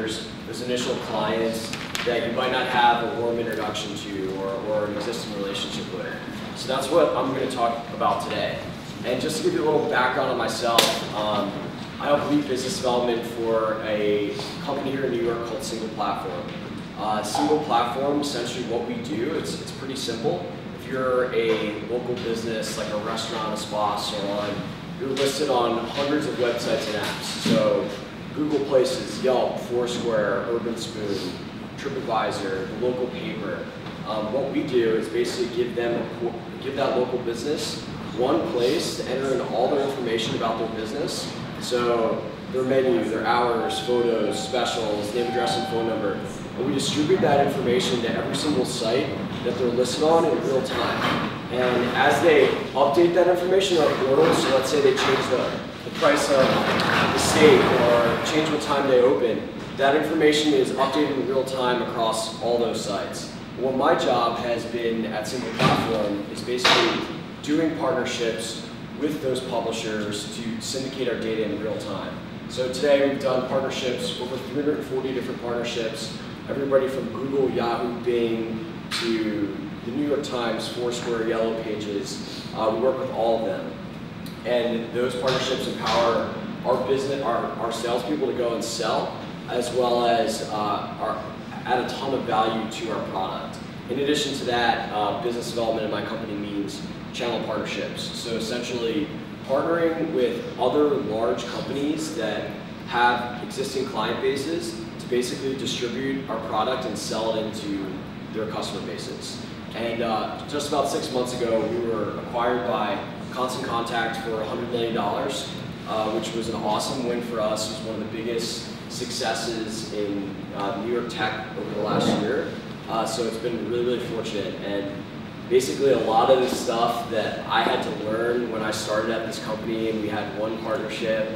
those initial clients that you might not have a warm introduction to or an existing relationship with. So that's what I'm going to talk about today. And just to give you a little background on myself, I help lead business development for a company here in New York called Single Platform. Single Platform, essentially what we do, it's pretty simple. If you're a local business like a restaurant, a spa, salon, you're listed on hundreds of websites and apps. So Google Places, Yelp, Foursquare, Urban Spoon, TripAdvisor, the local paper. What we do is basically give that local business one place to enter in all their information about their business. So their menu, their hours, photos, specials, name, address, and phone number. And we distribute that information to every single site that they're listed on in real time. And as they update that information on our portal, so let's say they change the price of the steak or change what time they open, that information is updated in real time across all those sites. What my job has been at Single Platform is basically doing partnerships with those publishers to syndicate our data in real time. So today we've done partnerships, over 340 different partnerships, everybody from Google, Yahoo, Bing, to the New York Times, Foursquare, Yellow Pages. We work with all of them. And those partnerships empower our business, our salespeople to go and sell, as well as add a ton of value to our product. In addition to that, business development in my company means channel partnerships. So essentially partnering with other large companies that have existing client bases to basically distribute our product and sell it into their customer bases. And just about 6 months ago, we were acquired by Constant Contact for $100 million, which was an awesome win for us. It was one of the biggest successes in New York tech over the last year. So it's been really, really fortunate. And basically a lot of the stuff that I had to learn when I started at this company and we had one partnership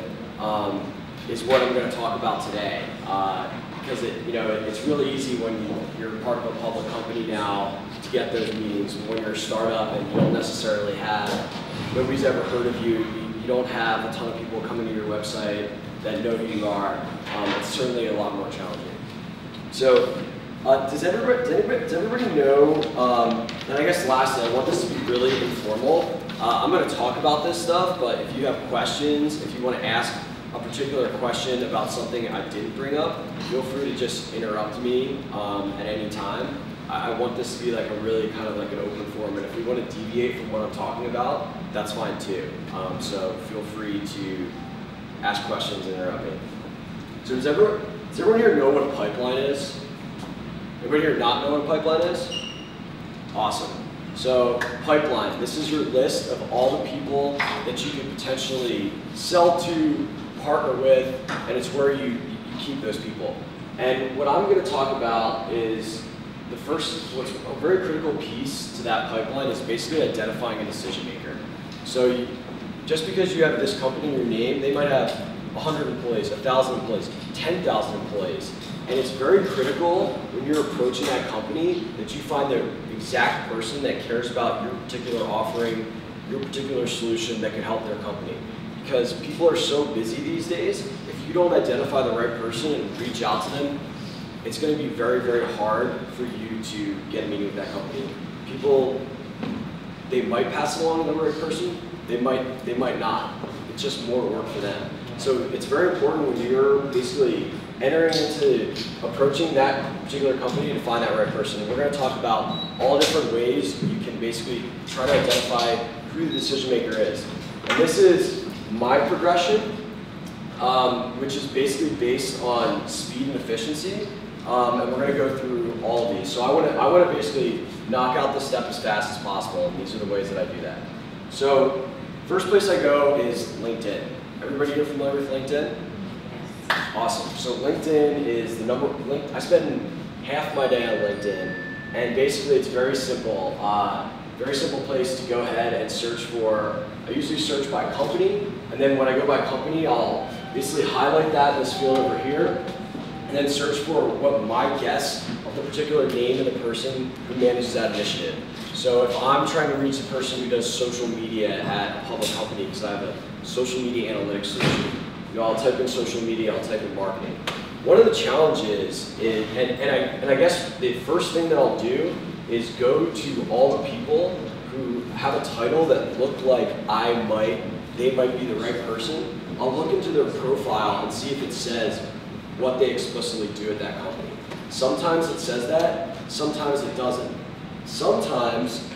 is what I'm going to talk about today. Because it's really easy when you're part of a public company now to get those meetings. When you're a startup and you don't necessarily have, nobody's ever heard of you, you don't have a ton of people coming to your website that know who you are, it's certainly a lot more challenging. So does everybody know, and I guess lastly, I want this to be really informal. I'm going to talk about this stuff, but if you have questions, if you want to ask a particular question about something I didn't bring up, feel free to just interrupt me at any time. I want this to be like a really kind of like an open forum, and if we want to deviate from what I'm talking about, that's fine too. So feel free to ask questions and interrupt me. So does everyone here know what a pipeline is? Everybody here not know what a pipeline is? Awesome. So pipeline, this is your list of all the people that you can potentially sell to, partner with, and it's where you keep those people. And what I'm going to talk about is what's a very critical piece to that pipeline is basically identifying a decision maker. So just because you have this company in your name, they might have 100 employees, 1,000 employees, 10,000 employees. And it's very critical when you're approaching that company that you find the exact person that cares about your particular offering, your particular solution that can help their company. Because people are so busy these days, if you don't identify the right person and reach out to them, it's going to be very, very hard for you to get a meeting with that company. People, they might pass along the right person, they might not. It's just more work for them. So it's very important when you're basically entering into approaching that particular company to find that right person. And we're going to talk about all different ways you can basically try to identify who the decision maker is. And this is my progression, which is basically based on speed and efficiency. And we're going to go through all of these. So I want to basically knock out this step as fast as possible, and these are the ways that I do that. So first place I go is LinkedIn. Everybody here familiar with LinkedIn? Awesome. So LinkedIn is the I spend half my day on LinkedIn, and basically it's very simple. Very simple place to go ahead and search for. I usually search by company, and then when I go by company, I'll basically highlight that in this field over here, and then search for what my guess of the particular name of the person who manages that initiative. So if I'm trying to reach the person who does social media at a public company, because I have a social media analytics solution, I'll type in social media, I'll type in marketing. one of the challenges is, and I guess the first thing that I'll do is go to all the people who have a title that look like they might be the right person. I'll look into their profile and see if it says what they explicitly do at that company. Sometimes it says that, sometimes it doesn't. Sometimes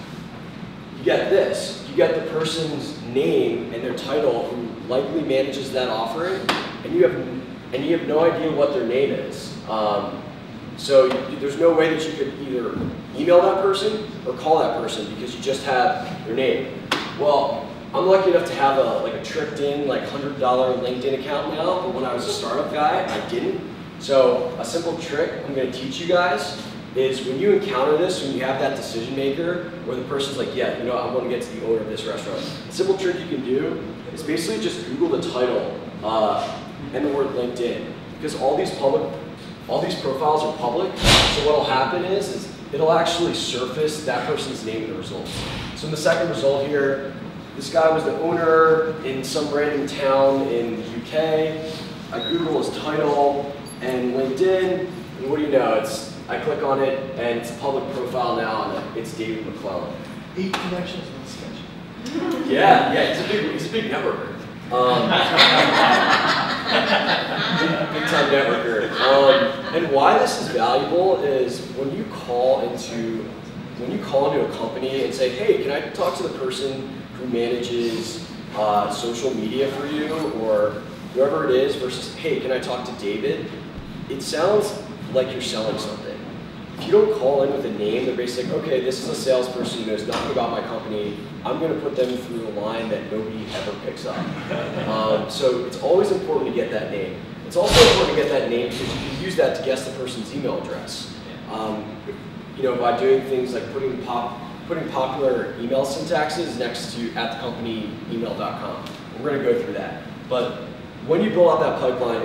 you get this. You get the person's name and their title who likely manages that offering, and you have no idea what their name is. So there's no way that you could either email that person or call that person because you just have their name. Well, I'm lucky enough to have a tricked in $100 LinkedIn account now, but when I was a startup guy, I didn't. So a simple trick I'm going to teach you guys is when you encounter this, when you have that decision maker where the person's like, yeah, I want to get to the owner of this restaurant. A simple trick you can do is basically just Google the title and the word LinkedIn, because all these profiles are public. So what'll happen is it'll actually surface that person's name in the results. So in the second result here, this guy was the owner in some random town in the UK. I Google his title and LinkedIn, and what do you know? I click on it, and it's a public profile now, and it's David McClellan. 8 connections in the sketch. Yeah, he's a big networker. Big time networker. And why this is valuable is when you call into a company and say, hey, can I talk to the person who manages social media for you, or whoever it is, versus, hey, can I talk to David? It sounds like you're selling something. If you don't call in with a name, they're basically like, okay, this is a salesperson who knows nothing about my company. I'm going to put them through a line that nobody ever picks up. So it's always important to get that name. It's also important to get that name because you can use that to guess the person's email address. By doing things like putting popular email syntaxes next to @thecompanyemail.com. We're going to go through that. But when you build out that pipeline,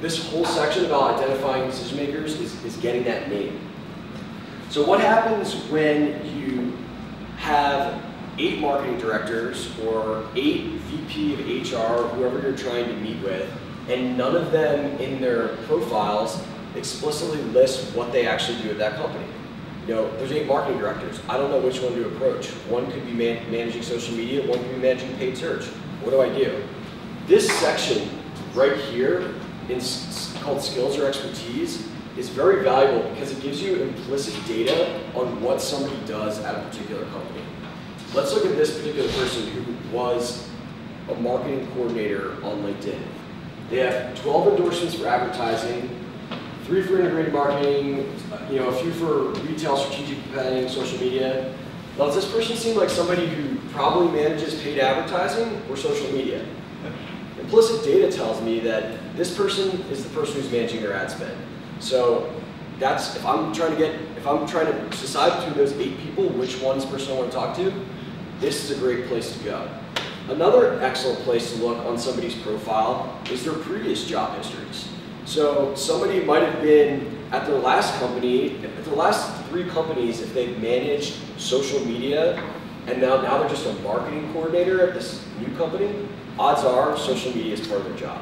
this whole section about identifying decision makers is getting that name. So what happens when you have 8 marketing directors or 8 VP of HR, whoever you're trying to meet with, and none of them in their profiles explicitly list what they actually do at that company? There's 8 marketing directors. I don't know which one to approach. One could be managing social media, one could be managing paid search. What do I do? This section right here, called skills or expertise, is very valuable because it gives you implicit data on what somebody does at a particular company. Let's look at this particular person who was a marketing coordinator on LinkedIn. They have 12 endorsements for advertising, 3 for integrated marketing, a few for retail strategic planning, social media. Now, does this person seem like somebody who probably manages paid advertising or social media? Implicit data tells me that this person is the person who's managing their ad spend. So if I'm trying to decide between those 8 people which one's person I want to talk to, this is a great place to go. Another excellent place to look on somebody's profile is their previous job histories. So somebody might have been at their last company, at their last 3 companies, if they've managed social media, and now they're just a marketing coordinator at this new company, odds are social media is part of their job.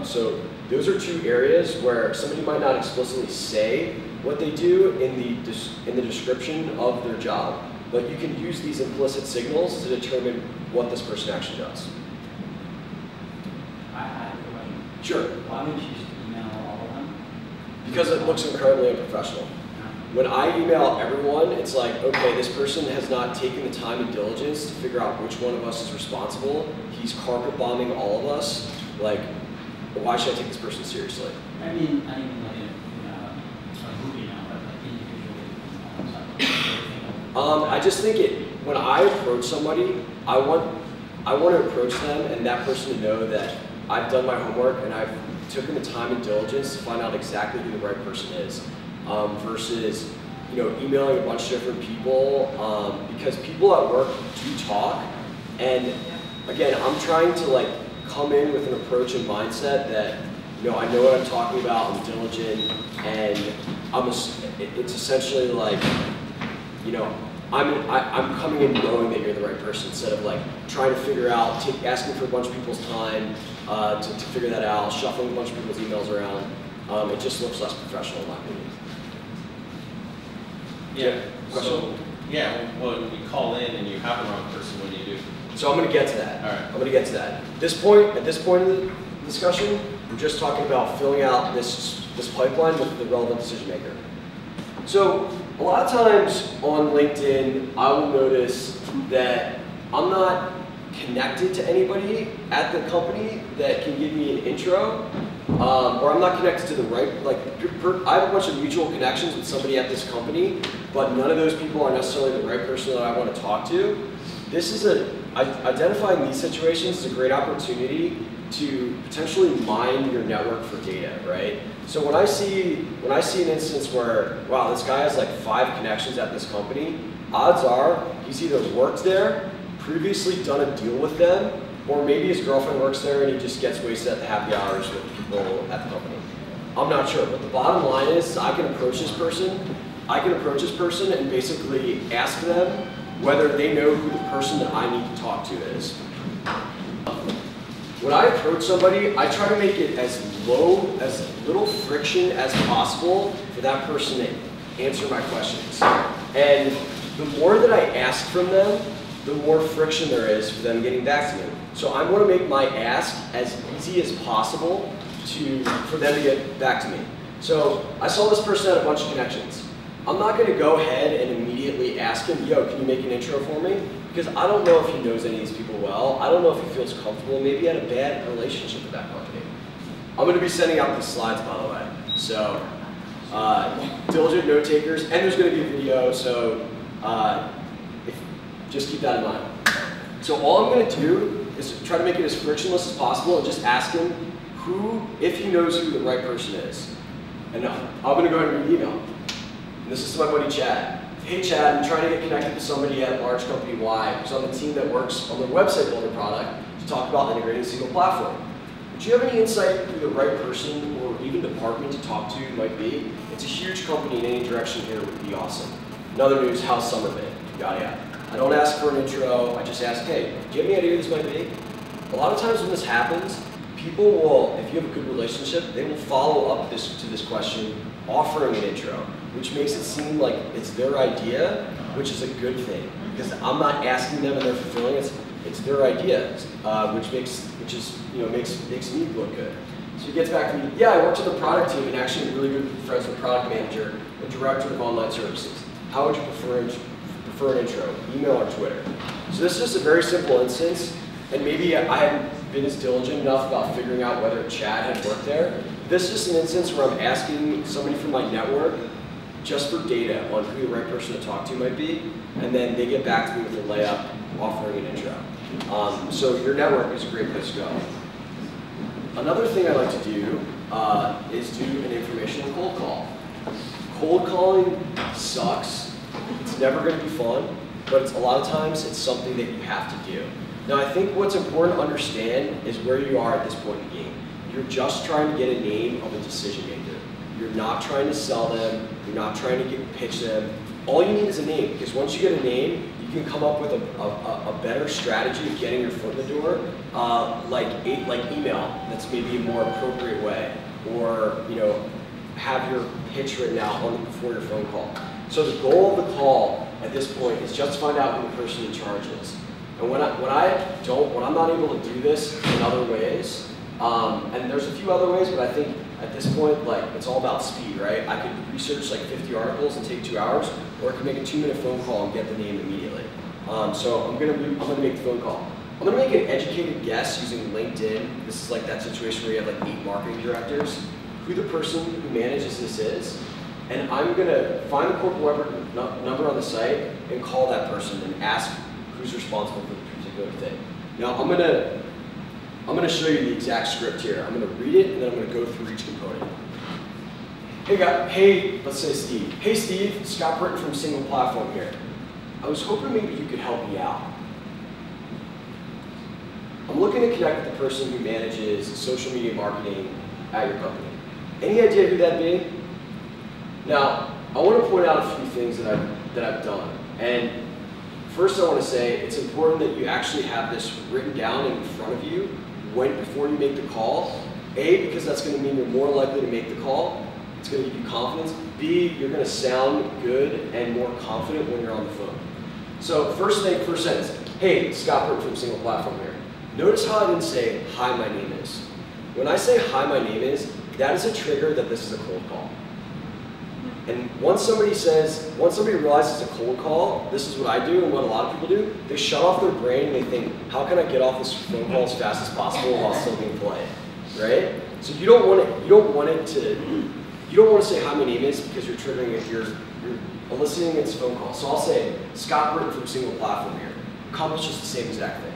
So those are 2 areas where somebody might not explicitly say what they do in the description of their job, but you can use these implicit signals to determine what this person actually does. I have a question. Sure. Why would you just email all of them? Because it looks incredibly unprofessional. When I email everyone, it's like, okay, this person has not taken the time and diligence to figure out which one of us is responsible. He's carpet bombing all of us. Like, why should I take this person seriously? I mean like a group email, but like individually. I just think when I approach somebody, I want to approach them and that person to know that I've done my homework and I've taken the time and diligence to find out exactly who the right person is. Versus emailing a bunch of different people, because people at work do talk, and again, I'm trying to come in with an approach and mindset that I know what I'm talking about, I'm diligent, and it's essentially like I'm coming in knowing that you're the right person instead of trying to figure out, asking for a bunch of people's time to figure that out, shuffling a bunch of people's emails around. It just looks less professional in my opinion. Yeah. Question? So, yeah, when you call in and you have the wrong person, what do you do? So I'm going to get to that. All right. I'm going to get to that. At this point in the discussion, we're just talking about filling out this pipeline with the relevant decision maker. So a lot of times on LinkedIn, I will notice that I'm not connected to anybody at the company that can give me an intro, or I'm not connected to the right, I have a bunch of mutual connections with somebody at this company, but none of those people are necessarily the right person that I want to talk to. Identifying these situations is a great opportunity to potentially mine your network for data, right? So when I see an instance where, wow, this guy has like 5 connections at this company, odds are he's either worked there, previously done a deal with them, or maybe his girlfriend works there and he just gets wasted at the happy hours with people at the company. I'm not sure, but the bottom line is I can approach this person and basically ask them whether they know who the person that I need to talk to is. When I approach somebody, I try to make it as little friction as possible for that person to answer my questions. And the more that I ask from them, the more friction there is for them getting back to me. So I want to make my ask as easy as possible for them to get back to me. So I saw this person had a bunch of connections. I'm not going to go ahead and immediately ask him, yo, can you make an intro for me? Because I don't know if he knows any of these people well. I don't know if he feels comfortable. Maybe he had a bad relationship with that company. I'm going to be sending out these slides, by the way. So diligent note takers, and there's going to be a video, so just keep that in mind. So all I'm going to do is try to make it as frictionless as possible and just ask him if he knows who the right person is. And I'm going to go ahead and read the email. And this is to my buddy Chad. Hey Chad, I'm trying to get connected to somebody at large company Y who's on the team that works on their website builder product to talk about integrating a single platform. Would you have any insight who the right person or even department to talk to might be? It's a huge company and any direction here would be awesome. In other news, how's summer been? Yada yada. I don't ask for an intro, I just ask, hey, do you have any idea who this might be? A lot of times when this happens, people will, if you have a good relationship, they will follow up to this question offering an intro, which makes it seem like it's their idea, which is a good thing. Because I'm not asking them and they're fulfilling it, it's their idea, which makes me look good. So he gets back to me, yeah, I worked on the product team and actually really good friends with product manager and director of online services. How would you prefer an intro, email or Twitter? So this is just a very simple instance, and maybe I haven't been as diligent enough about figuring out whether Chad had worked there. This is just an instance where I'm asking somebody from my network just for data on who the right person to talk to might be, and then they get back to me with a layup offering an intro. So your network is a great place to go. Another thing I like to do is do an informational cold call. Cold calling sucks. It's never going to be fun, but a lot of times it's something that you have to do. Now I think what's important to understand is where you are at this point in the game. You're just trying to get a name of a decision maker. You're not trying to sell them. You're not trying to pitch them. All you need is a name, because once you get a name, you can come up with a better strategy of getting your foot in the door, like email. That's maybe a more appropriate way, or have your pitch written out before your phone call. So the goal of the call at this point is just to find out who the person in charge is. And when I'm not able to do this in other ways, and there's a few other ways, but I think at this point, it's all about speed, right? I could research 50 articles and take 2 hours, or I could make a 2-minute phone call and get the name immediately. So I'm gonna make the phone call. I'm gonna make an educated guess using LinkedIn. This is like that situation where you have 8 marketing directors, who the person who manages this is, and I'm gonna find the corporate number on the site and call that person and ask who's responsible for the particular thing. Now I'm gonna show you the exact script here. I'm gonna read it and then I'm gonna go through each component. Hey, let's say Steve. Hey Steve, Scott Britton from Single Platform here. I was hoping maybe you could help me out. I'm looking to connect with the person who manages social media marketing at your company. Any idea who that'd be? Now, I want to point out a few things that I've done. And first I want to say it's important that you actually have this written down in front of you before you make the call, A, because that's going to mean you're more likely to make the call. It's going to give you confidence. B, you're going to sound good and more confident when you're on the phone. So first sentence, hey, Scott Burton from Single Platform here. Notice how I didn't say, hi, my name is. When I say, hi, my name is, that is a trigger that this is a cold call. And once somebody realizes it's a cold call, this is what I do and what a lot of people do, they shut off their brain and they think, how can I get off this phone call as fast as possible while still being polite, right? So you don't want to say hi, my name is, because you're triggering it, you're eliciting its phone call. So I'll say, Scott Burton from Single Platform here. Accomplishes the same exact thing.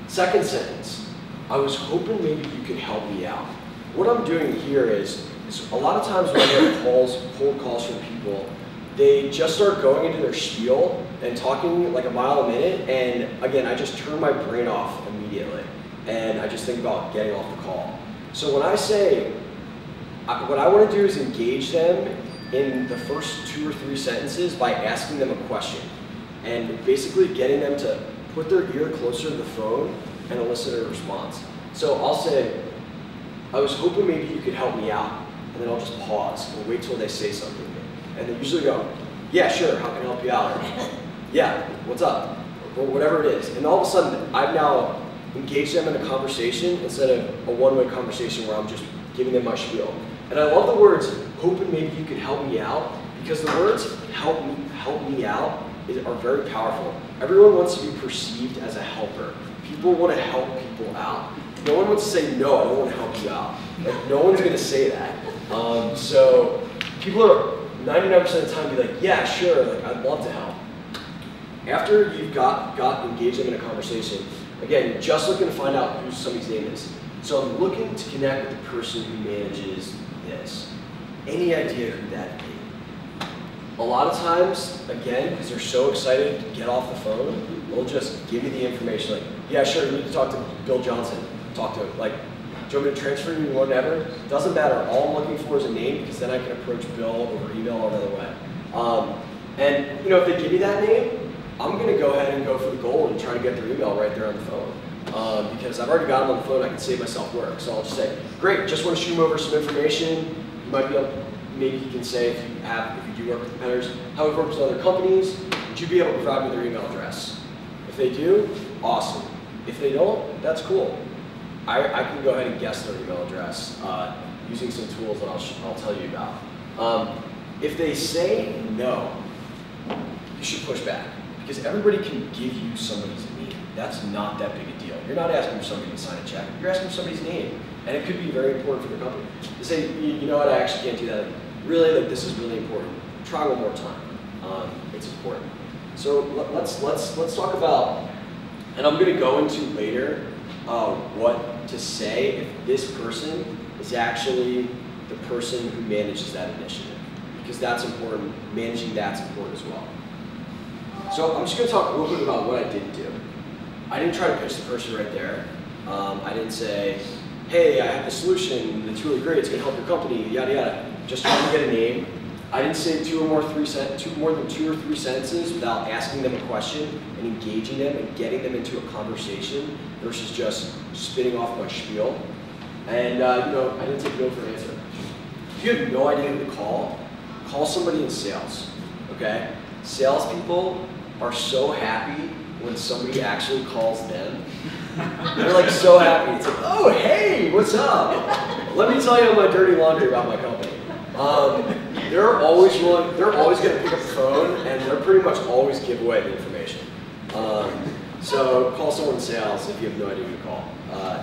Second sentence, I was hoping maybe you could help me out. What I'm doing here is a lot of times when I get cold calls from people, they just start going into their spiel and talking like a mile a minute, and again, I just turn my brain off immediately, and I just think about getting off the call. So when I say, what I want to do is engage them in the first 2 or 3 sentences by asking them a question, and basically getting them to put their ear closer to the phone and elicit a response. So I'll say, I was hoping maybe you could help me out. And then I'll just pause and wait till they say something to me. And they usually go, yeah, sure, how can I help you out? Or, yeah, what's up? Or whatever it is. And all of a sudden, I've now engaged them in a conversation instead of a one-way conversation where I'm just giving them my spiel. And I love the words, hoping maybe you could help me out, because the words help me out are very powerful. Everyone wants to be perceived as a helper. People want to help people out. No one wants to say, no, I don't want to help you out. Like, no one's going to say that. So people are 99% of the time be like, yeah, sure, like, I'd love to help. After you've got engaged them in a conversation, again, you're just looking to find out who somebody's name is. So I'm looking to connect with the person who manages this. Any idea who that'd be? A lot of times, again, because they're so excited to get off the phone, they'll just give you the information like, yeah, sure, you need to talk to Bill Johnson. Talk to him. Like, do you want me to transfer you or whatever? Doesn't matter. All I'm looking for is a name, because then I can approach Bill over email or another way. And you know, if they give me that name, I'm going to go ahead and go for the gold and try to get their email right there on the phone. Because I've already got them on the phone, I can save myself work. So I'll just say, great, just want to shoot him over some information. You might be able, maybe he can say if you do work with competitors, how it works with other companies. Would you be able to provide me their email address? If they do, awesome. If they don't, that's cool. I can go ahead and guess their email address using some tools that I'll tell you about. If they say no, you should push back, because everybody can give you somebody's name. That's not that big a deal. You're not asking for somebody to sign a check. You're asking for somebody's name, and it could be very important for the company. To say, you know what, I actually can't do that. Really, like, this is really important. Try one more time. It's important. So let's talk about, and I'm going to go into later what to say if this person is actually the person who manages that initiative, because that's important. Managing that's important as well. So I'm just going to talk a little bit about what I didn't do. I didn't try to pitch the person right there. I didn't say, hey, I have the solution, it's really great, it's going to help your company, yada yada. Just trying to get a name. I didn't say more than 2 or 3 sentences without asking them a question and engaging them and getting them into a conversation versus just spitting off my spiel. And you know, I didn't take no for an answer. If you have no idea who to call somebody in sales. Okay? Salespeople are so happy when somebody actually calls them. They're like so happy. It's like, oh hey, what's up? Let me tell you my dirty laundry about my company. They're always going to pick up the phone, and they're pretty much always give away the information. So call someone in sales if you have no idea who to call.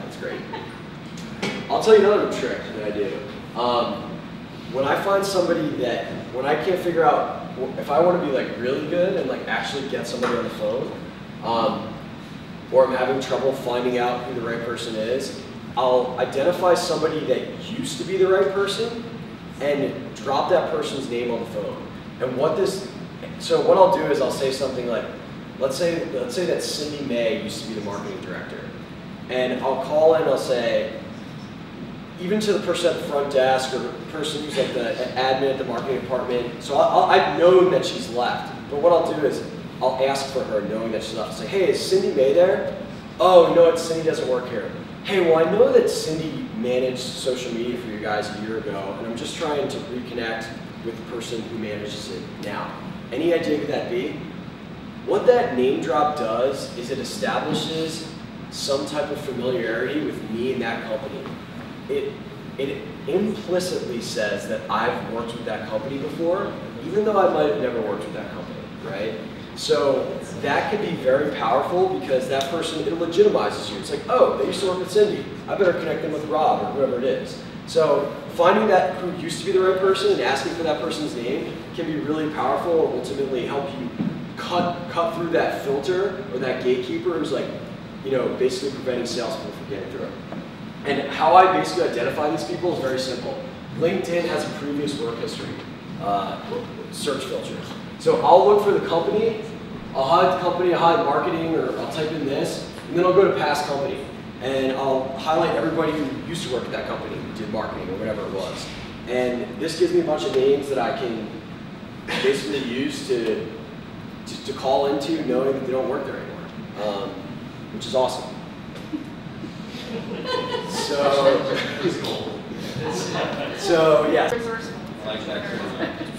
It's great. I'll tell you another trick that I do. When I find somebody when I can't figure out if I want to be like really good and like actually get somebody on the phone, or I'm having trouble finding out who the right person is, I'll identify somebody that used to be the right person and drop that person's name on the phone. And so what I'll do is I'll say something like, let's say that Cindy May used to be the marketing director. And I'll call in and I'll say, even to the person at the front desk or the person who's like the admin at the marketing department. So I've known that she's left. But what I'll do is I'll ask for her knowing that she's left. I'll say, hey, is Cindy May there? Oh, you know what, Cindy doesn't work here. hey, well, I know that Cindy managed social media for you guys a year ago, and I'm just trying to reconnect with the person who manages it now. Any idea who that'd be? What that name drop does is it establishes some type of familiarity with me and that company. It implicitly says that I've worked with that company before, even though I might have never worked with that company, right? So that can be very powerful because that person, it legitimizes you. It's like, oh, they used to work with Cindy. I better connect them with Rob or whoever it is. So finding that who used to be the right person and asking for that person's name can be really powerful and ultimately help you cut through that filter or that gatekeeper who's like, basically preventing salespeople from getting through it. And how I basically identify these people is very simple. LinkedIn has a previous work history search filter. So I'll look for the company, I'll hide the company, I'll hide marketing, or I'll type in this, and then I'll go to past company. And I'll highlight everybody who used to work at that company, who did marketing or whatever it was. And this gives me a bunch of names that I can basically use to call into knowing that they don't work there anymore, which is awesome. So yeah. Resourceful. I like that.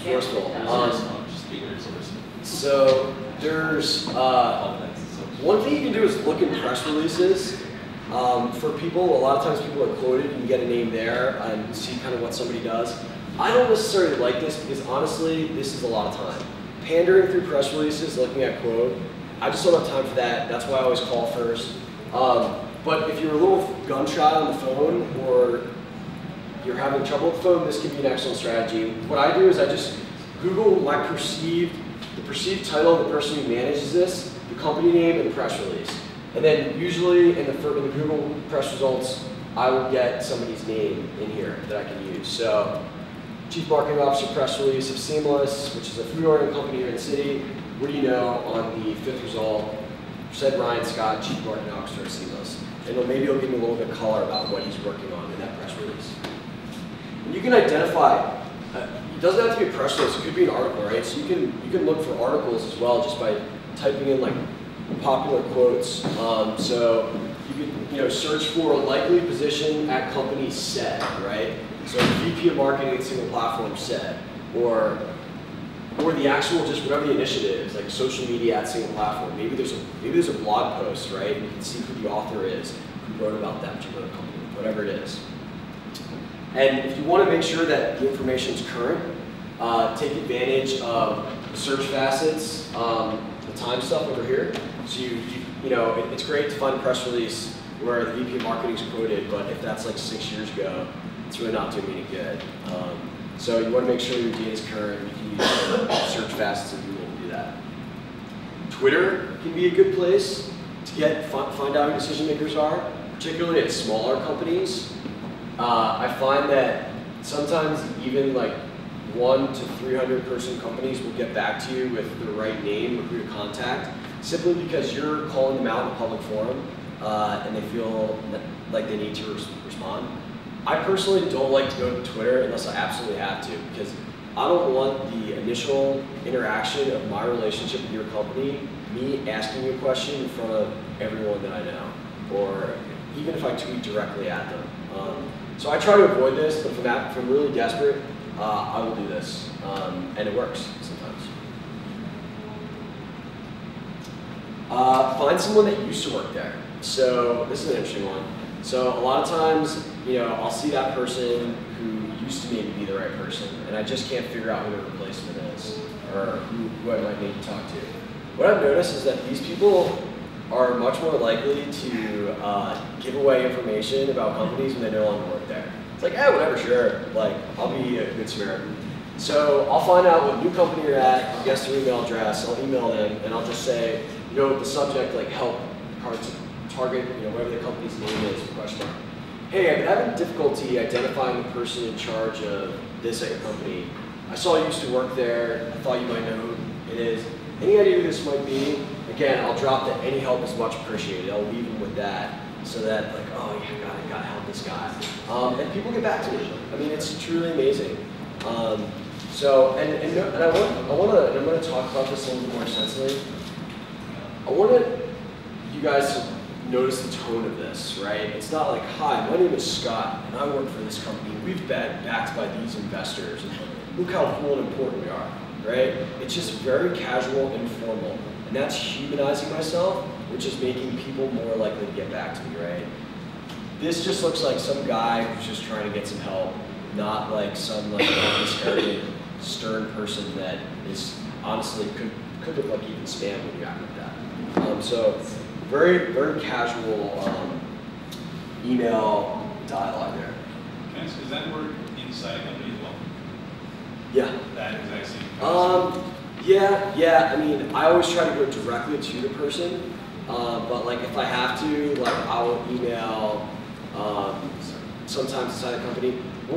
Resourceful. Just being resourceful. So there's one thing you can do is look in press releases. For people, a lot of times people are quoted and you get a name there and see kind of what somebody does. I don't necessarily like this because honestly, this is a lot of time. Pandering through press releases, looking at quote, I just don't have time for that. That's why I always call first. But if you're a little gun shy on the phone or you're having trouble with the phone, this can be an excellent strategy. What I do is I just Google the perceived title of the person who manages this, the company name, and the press release. And then usually in the Google press results, I will get somebody's name in here that I can use. So, Chief Marketing Officer press release of Seamless, which is a food-oriented company here in the city. What do you know on the fifth result? Said Ryan Scott, Chief Marketing Officer at Seamless. And maybe he'll give me a little bit of color about what he's working on in that press release. And you can identify, it doesn't have to be a press release, it could be an article, right? So you can look for articles as well just by typing in like popular quotes. So you can search for a likely position at company said, right? So VP of Marketing at single platform said, or the actual just whatever the initiative is, like social media at single platform. Maybe there's a blog post, right? And you can see who the author is, who wrote about that particular company, whatever it is. And if you want to make sure that the information is current, take advantage of the search facets, the time stuff over here. So it's great to find a press release where the VP of Marketing is quoted, but if that's like 6 years ago, it's really not doing any good. So you want to make sure your data is current. You can use search facets of Google to do that. Twitter can be a good place to find out who decision makers are, particularly at smaller companies. I find that sometimes even like 100 to 300 person companies will get back to you with the right name or who to contact, simply because you're calling them out in a public forum and they feel like they need to respond. I personally don't like to go to Twitter unless I absolutely have to, because I don't want the initial interaction of my relationship with your company, me asking you a question in front of everyone that I know, or even if I tweet directly at them. So I try to avoid this, but if I'm really desperate, I will do this, and it works sometimes. Find someone that used to work there. So this is an interesting one. So a lot of times, I'll see that person who used to maybe be the right person, and I just can't figure out who the replacement is, or who I might need to talk to. What I've noticed is that these people are much more likely to give away information about companies when they no longer work there. It's like, whatever, sure. Like, I'll be a good Samaritan. So I'll find out what new company you're at, I'll guess their email address, I'll email them, and I'll just say, the subject, like help, target, whatever the company's name is, question mark. Hey, I've been having difficulty identifying the person in charge of this at your company. I saw you used to work there. I thought you might know who it is. Any idea who this might be? Again, I'll drop that any help is much appreciated. I'll leave them with that so that, like, oh, yeah, I gotta help this guy. And people get back to me. I mean, it's truly amazing. And I'm gonna talk about this a little bit more extensively. I want you guys to notice the tone of this, right? It's not like, hi, my name is Scott, and I work for this company. We've been backed by these investors. And look how cool and important we are, right? It's just very casual, informal. And that's humanizing myself, which is making people more likely to get back to me, right? This just looks like some guy who's just trying to get some help, not like some like arrogant, stern person that is honestly could look like even spam when you act like that. So very, very casual email dialogue there. Can I ask, does that work inside a company as well? Yeah. That exact same Yeah. I mean, I always try to go directly to the person, but like if I have to, like I will email sometimes inside a company.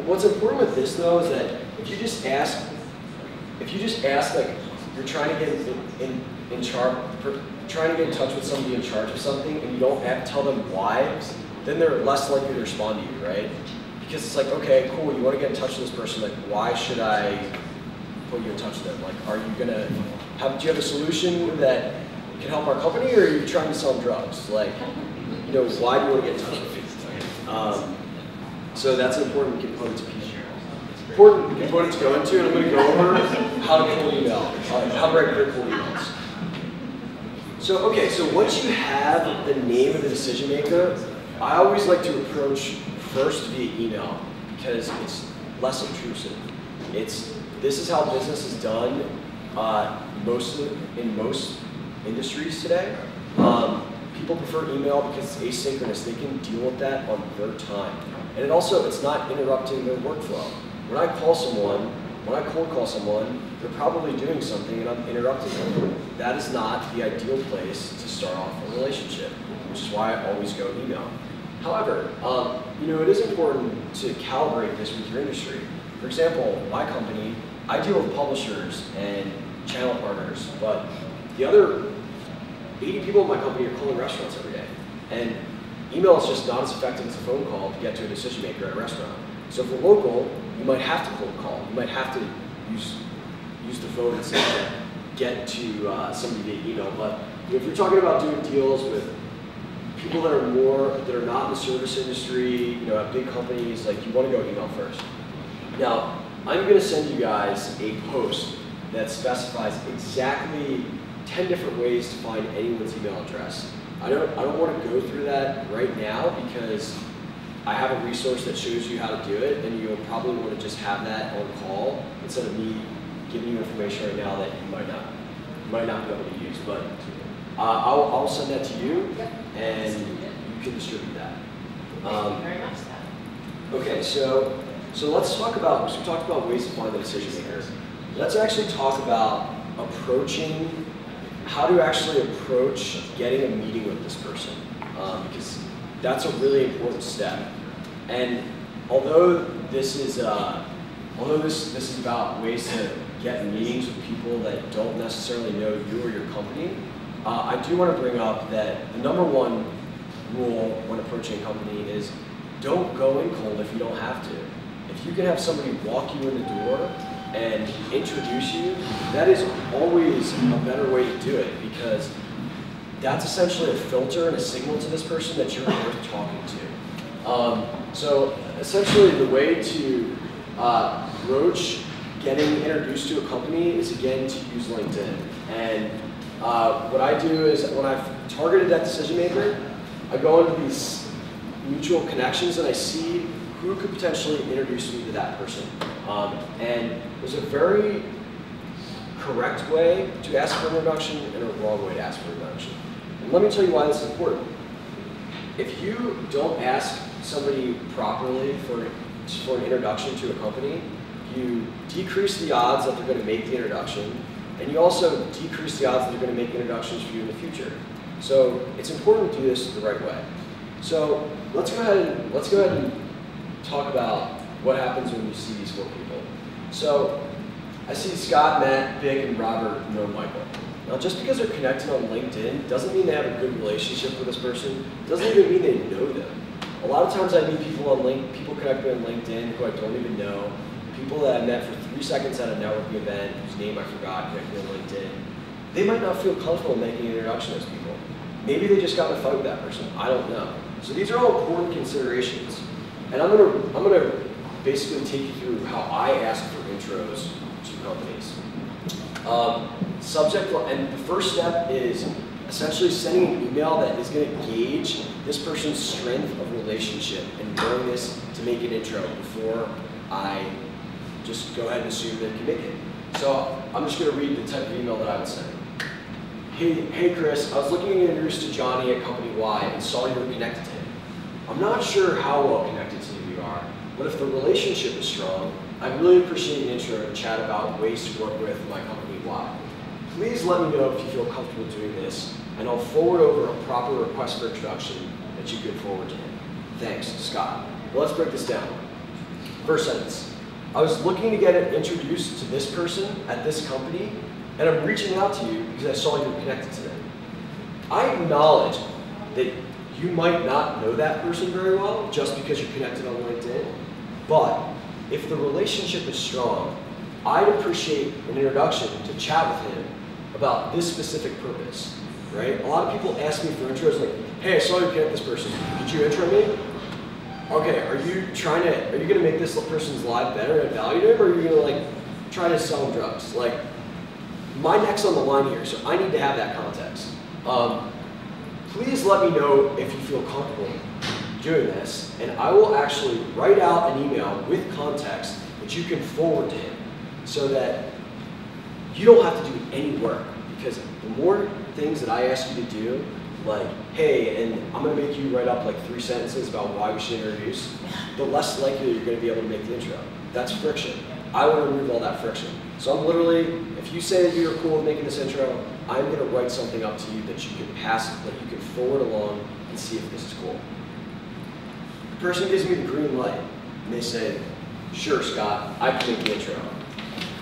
What's important with this though is that if you just ask like you're trying to get in charge, trying to get in touch with somebody in charge of something, and you don't tell them why, then they're less likely to respond to you, right? Because it's like, okay, cool, you want to get in touch with this person, like why should I put you in touch with them? Like, are you gonna do you have a solution that can help our company, or are you trying to sell them drugs? Like, you know, why do you want to get in touch with me? So that's an important component to important component to go into, and I'm going to go over how to cold email, how to write very cold emails. So, okay, so once you have the name of the decision maker, I always like to approach first via email because it's less intrusive. This is how business is done mostly in most industries today. People prefer email because it's asynchronous. They can deal with that on their time. And it's not interrupting their workflow. When I call someone, when I cold call someone, they're probably doing something and I'm interrupting them. That is not the ideal place to start off a relationship, which is why I always go email. However, you know, it is important to calibrate this with your industry. For example, my company, I deal with publishers and channel partners, but the other 80 people in my company are calling restaurants every day. And email is just not as effective as a phone call to get to a decision maker at a restaurant. So if we're local, you might have to cold call. You might have to use the phone instead of get to somebody via email. But if you're talking about doing deals with people that are not in the service industry, you know, at big companies, like you want to go email first. Now, I'm going to send you guys a post that specifies exactly 10 different ways to find anyone's email address. I don't want to go through that right now because I have a resource that shows you how to do it, and you'll probably want to just have that on call instead of me giving you information right now that you might not be able to use. But I'll send that to you, and you can distribute that. Thank you very much. Okay, so let's talk about. So we talked about ways to find the decision maker. Let's actually talk about how to actually approach getting a meeting with this person, because that's a really important step. And although this is about ways to get meetings with people that don't necessarily know you or your company, I do want to bring up that the number one rule when approaching a company is don't go in cold if you don't have to. If you can have somebody walk you in the door and introduce you, that is always a better way to do it because that's essentially a filter and a signal to this person that you're worth talking to. So essentially the way to broach getting introduced to a company is again to use LinkedIn. And what I do is when I've targeted that decision maker, I go into these mutual connections and I see who could potentially introduce me to that person. And there's a very correct way to ask for an introduction and a wrong way to ask for an introduction. And let me tell you why this is important. If you don't ask somebody properly for an introduction to a company, you decrease the odds that they're going to make the introduction, and you also decrease the odds that they're going to make introductions for you in the future. So it's important to do this the right way. So let's go ahead and talk about what happens when you see these 4 people. So I see Scott, Matt, Vic, and Robert know Michael. Now just because they're connected on LinkedIn doesn't mean they have a good relationship with this person. Doesn't even mean they know them. A lot of times I meet people connected on LinkedIn who I don't even know, people that I met for 3 seconds at a networking event whose name I forgot connected on LinkedIn. They might not feel comfortable making an introduction to those people. Maybe they just got in a fight with that person. I don't know. So these are all important considerations. And I'm gonna basically take you through how I ask for intros to companies. And the first step is essentially sending an email that is going to gauge this person's strength of relationship and willingness to make an intro before I just go ahead and assume they can make it. So I'm just going to read the type of email that I would send. Hey Chris, I was looking to introduce to Johnny at company Y and saw you were connected to him. I'm not sure how well connected to you are, but if the relationship is strong, I'd really appreciate an intro to chat about ways to work with my company Y. Please let me know if you feel comfortable doing this, and I'll forward over a proper request for introduction that you can forward to him. Thanks, Scott. Well, let's break this down. First sentence. I was looking to get introduced to this person at this company, and I'm reaching out to you because I saw you were connected to them. I acknowledge that you might not know that person very well just because you're connected on LinkedIn, but if the relationship is strong, I'd appreciate an introduction to chat with him about this specific purpose, right? A lot of people ask me for intros like, hey, I saw you connect this person. Could you intro me? Okay, are you gonna make this person's life better and value to him, or are you gonna like try to sell him drugs? Like, my neck's on the line here, so I need to have that context. Please let me know if you feel comfortable doing this, and I will actually write out an email with context that you can forward to him so that you don't have to do any work, because the more things that I ask you to do, like, hey, and I'm going to make you write up like 3 sentences about why we should introduce, the less likely you're going to be able to make the intro. That's friction. I want to remove all that friction. So I'm literally, if you say that you're cool with making this intro, I'm going to write something up to you that you can pass, that you can forward along and see if this is cool. The person gives me the green light, and they say, sure, Scott, I can make the intro.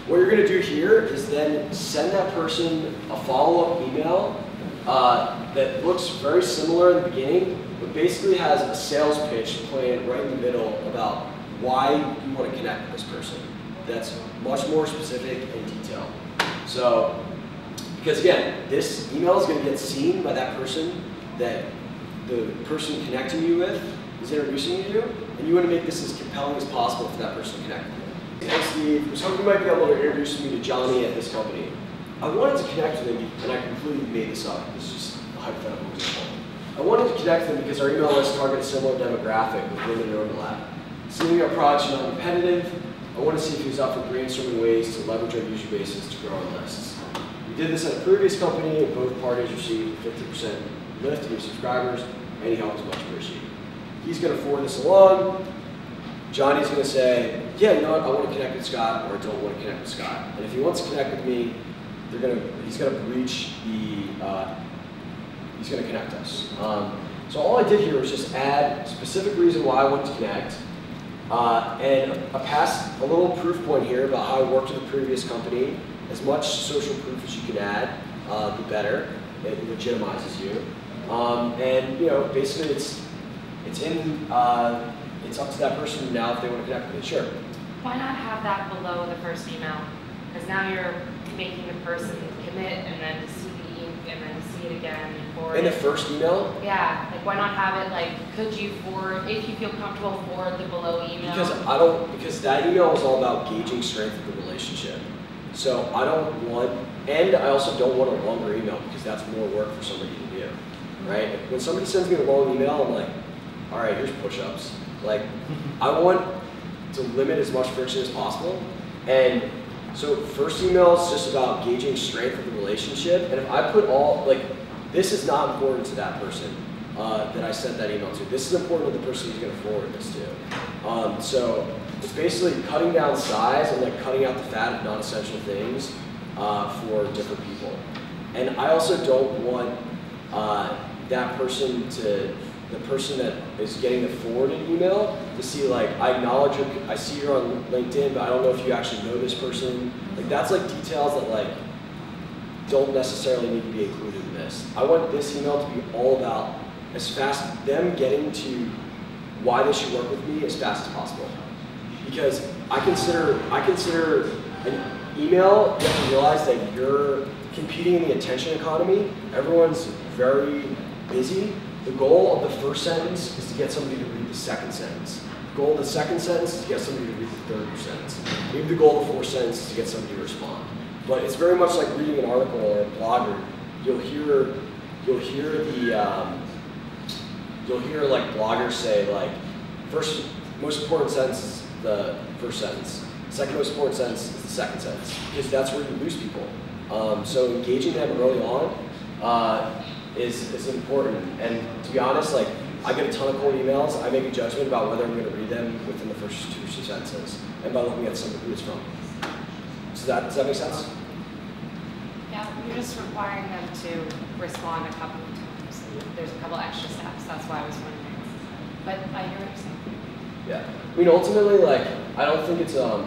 What you're going to do here is then send that person a follow-up email that looks very similar in the beginning, but basically has a sales pitch playing right in the middle about why you want to connect with this person. That's much more specific and detailed. So, because again, this email is going to get seen by that person that the person connecting you with is introducing you to, and you want to make this as compelling as possible for that person to connect with you. Hey Steve, was hoping you might be able to introduce me to Johnny at this company. I wanted to connect with him, and I completely made this up. This is just a hypothetical example. I wanted to connect with him because our email list targets a similar demographic with limited overlap. Seeing our products are non-competitive, I want to see if he was up for brainstorming ways to leverage our user bases to grow our lists. We did this at a previous company, and both parties received 50% lift in new subscribers. Any help is much appreciated. He's going to forward this along. Johnny's going to say, yeah, you know what, I want to connect with Scott, or I don't want to connect with Scott. And if he wants to connect with me, he's going to breach the, he's going to connect us. So all I did here was just add a specific reason why I want to connect, and I passed a little proof point here about how I worked with the previous company. As much social proof as you can add, the better. It legitimizes you. And you know, basically it's up to that person now if they want to connect with me. Sure. Why not have that below the first email? Because now you're making the person commit and then see it again and forward. In the first email? Yeah. Like, why not have it like, could you forward, if you feel comfortable, forward the below email? Because that email was all about gauging strength of the relationship. So I don't want, and I also don't want a longer email because that's more work for somebody to do, right? When somebody sends me a long email, I'm like, all right, here's push-ups. Like, I want to limit as much friction as possible. And so first email is just about gauging strength of the relationship. And if I put this is not important to that person that I sent that email to. This is important to the person who's going to forward this to. So it's basically cutting down size and like cutting out the fat of non-essential things for different people. And I also don't want that person the person that is getting the forwarded email to see like, I acknowledge I see you're on LinkedIn, but I don't know if you actually know this person. Like, that's like details that like don't necessarily need to be included in this. I want this email to be all about them getting to why they should work with me as fast as possible. Because I consider an email, you have to realize that you're competing in the attention economy. Everyone's very busy, the goal of the first sentence is to get somebody to read the second sentence. The goal of the second sentence is to get somebody to read the third sentence. Maybe the goal of the fourth sentence is to get somebody to respond. But it's very much like reading an article or a blogger. You'll hear like bloggers say like, first most important sentence is the first sentence. Second most important sentence is the second sentence, because that's where you lose people. So engaging them early on is important. And to be honest, like I get a ton of cold emails. I make a judgment about whether I'm going to read them within the first two sentences, and by looking at somebody who it's from. Does that make sense? Yeah, you're just requiring them to respond a couple of times. There's a couple extra steps. That's why I was wondering. But I hear what you're saying. Yeah. I mean, ultimately, like I don't think it's a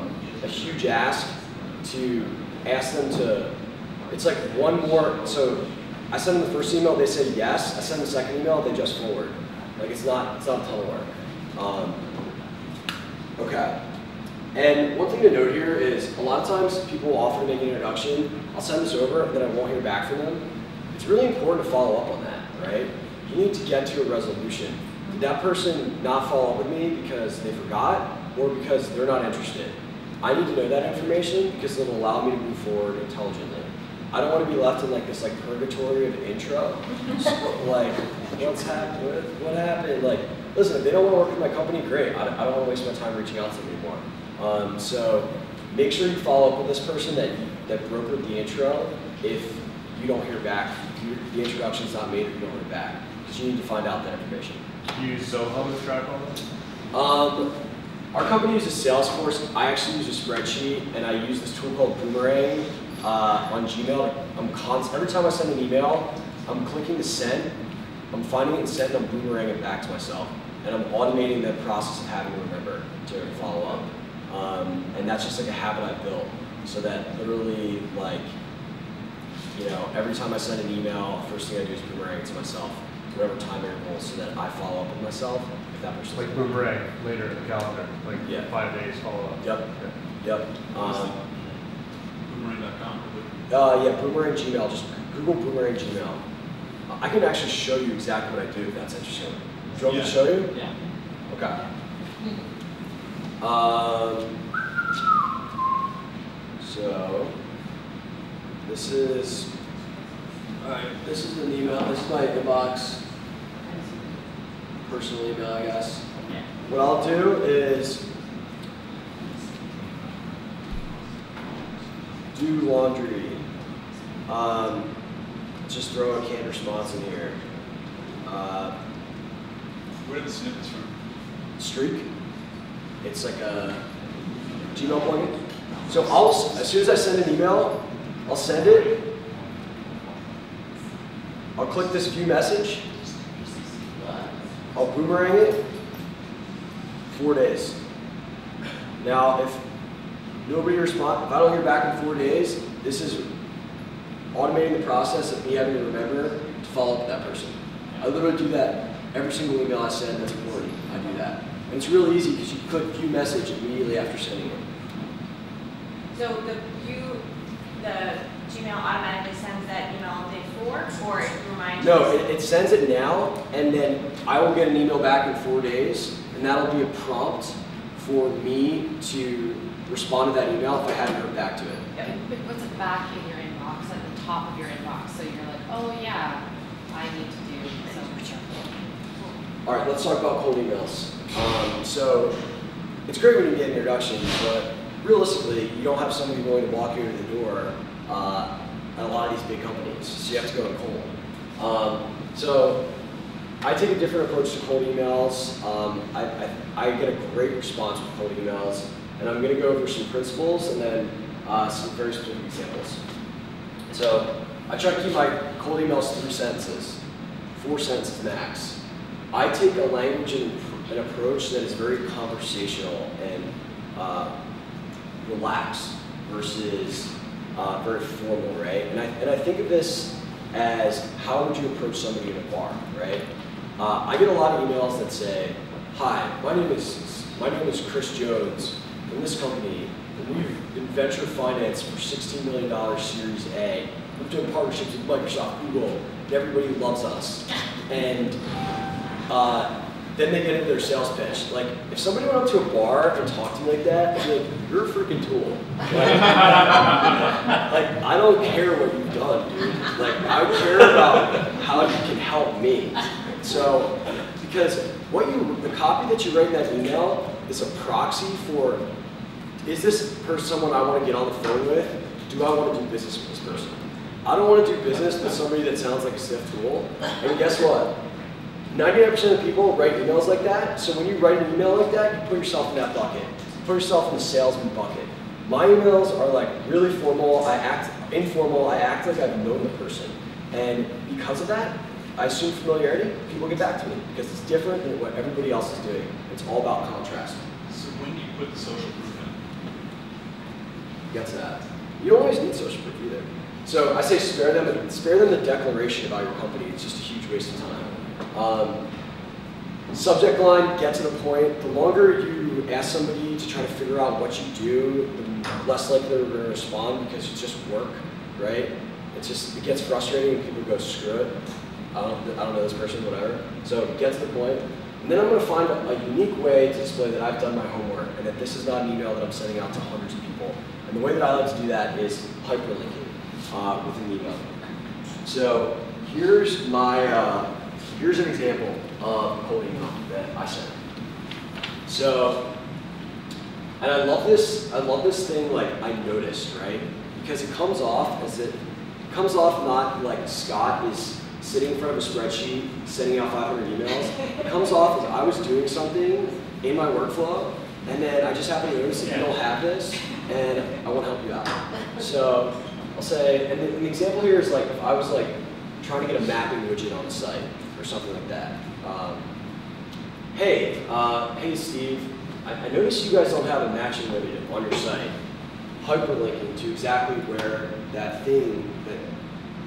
huge ask to ask them to. It's like one more. So I send them the first email, they say yes. I send them the second email, they just forward. Like it's not a ton of work. Okay. And one thing to note here is a lot of times people will offer to make an introduction. I'll send this over, and then I won't hear back from them. It's really important to follow up on that, right? You need to get to a resolution. Did that person not follow up with me because they forgot or because they're not interested? I need to know that information because it'll allow me to move forward intelligently. I don't want to be left in like this like purgatory of intro. Like, what's happened? What happened? Like, listen, if they don't want to work with my company, great. I don't want to waste my time reaching out to them anymore. So make sure you follow up with this person that brokered the intro if you don't hear back. If the introduction's not made or you don't hear back, because you need to find out that information. Do you use Soho to track all that? Our company uses Salesforce. I actually use a spreadsheet, and I use this tool called Boomerang on Gmail. Every time I send an email, I'm clicking to send, I'm finding it and send, and I'm boomeranging it back to myself. And I'm automating the process of having to remember to follow up. And that's just like a habit I built, so that literally, like, you know, every time I send an email, first thing I do is boomerang it to myself, whatever time interval, so that I follow up with myself. If that person's Like boomerang later in the calendar, like yeah. 5 days follow up. Yep. Okay. Yep. Boomerang.com. Yeah, Boomerang Gmail. Just Google Boomerang Gmail. I can actually show you exactly what I do if that's interesting. Do you want me to show you? Yeah. Okay. So this is an email. This is my inbox, personal email, I guess. Yeah. What I'll do is do laundry. Just throw a canned response in here. Where are the snippets from? Streak. It's like a Gmail plugin. So as soon as I send an email, I'll send it. I'll click this view message. I'll boomerang it. 4 days. Now, if nobody responds, if I don't hear back in 4 days, this is automating the process of me having to remember to follow up with that person. I literally do that every single email I send that's important. I do that. And it's really easy because you click view message immediately after sending it. So the Gmail automatically sends that email on day 4, or it reminds you? No, it sends it now, and then I will get an email back in 4 days, and that'll be a prompt for me to respond to that email if I haven't heard back to it. But what's it back in your inbox, at the top of your inbox, so you're like, oh yeah, I need to do so much. All right, let's talk about cold emails. So it's great when you get an introduction, but realistically, you don't have somebody willing to walk you into the door at a lot of these big companies, so you have to go in cold. So I take a different approach to cold emails. I get a great response with cold emails, and I'm going to go over some principles and then some very specific examples. So I try to keep my cold emails 3 sentences, 4 sentences max. I take a language and an approach that is very conversational and relaxed versus very formal, right? And I think of this as how would you approach somebody in a bar, right? I get a lot of emails that say, "Hi, my name is Chris Jones from this company, and we've in venture finance for $16 million Series A. We've done partnerships with Microsoft, Google, and everybody loves us. and then they get into their sales pitch. Like, if somebody went up to a bar and talked to me like that, I'd be like, you're a freaking tool. Like, I don't care what you've done, dude. Like, I care about how you can help me. So, because the copy that you write in that email is a proxy for, is this person someone I want to get on the phone with? Do I want to do business with this person? I don't want to do business with somebody that sounds like a stiff tool. And guess what? 99% of people write emails like that, so when you write an email like that, you put yourself in that bucket. You put yourself in the salesman bucket. My emails are like really formal, I act informal, I act like I've known the person. And because of that, I assume familiarity, people get back to me, because it's different than what everybody else is doing. It's all about contrast. So when do you put the social proof in? Get to that. You don't always need social proof either. So I say spare them the declaration about your company. It's just a huge waste of time. Subject line, get to the point. The longer you ask somebody to try to figure out what you do, the less likely they're going to respond because it's just work, right? It gets frustrating when people go, screw it. I don't know this person, whatever. So get to the point. And then I'm going to find a unique way to display that I've done my homework and that this is not an email that I'm sending out to hundreds of people. And the way that I like to do that is hyperlinking within the email. So here's here's an example of a cold email that I sent. So, and I love this thing like I noticed, right? Because it comes off not like Scott is sitting in front of a spreadsheet, sending out 500 emails. It comes off as I was doing something in my workflow, and then I just happen to notice that you don't have this, and I want to help you out. So I'll say, and the example here is like if I was like trying to get a mapping widget on the site or something like that. Hey Steve, I noticed you guys don't have a matching widget on your site. Hyperlinking to exactly where that thing that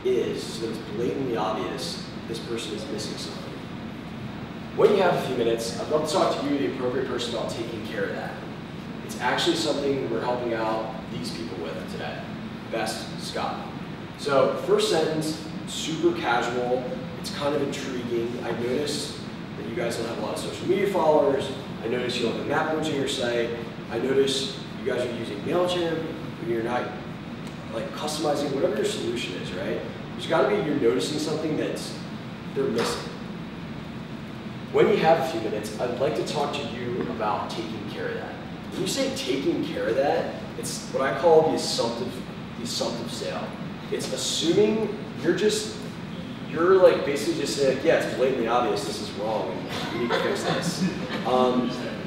is, so that it's blatantly obvious this person is missing something. When you have a few minutes, I'd love to talk to you, the appropriate person, about taking care of that. It's actually something we're helping out these people with today. Best, Scott. So first sentence, super casual. It's kind of intriguing. I noticed that you guys don't have a lot of social media followers. I noticed you don't have a map widget on your site. I noticed you guys are using MailChimp, but you're not like customizing whatever your solution is, right? There's got to be you're noticing something that's they're missing. When you have a few minutes, I'd like to talk to you about taking care of that. When you say taking care of that, it's what I call the assumptive sale. It's assuming you're like basically just saying, yeah, it's blatantly obvious this is wrong and you need to fix this.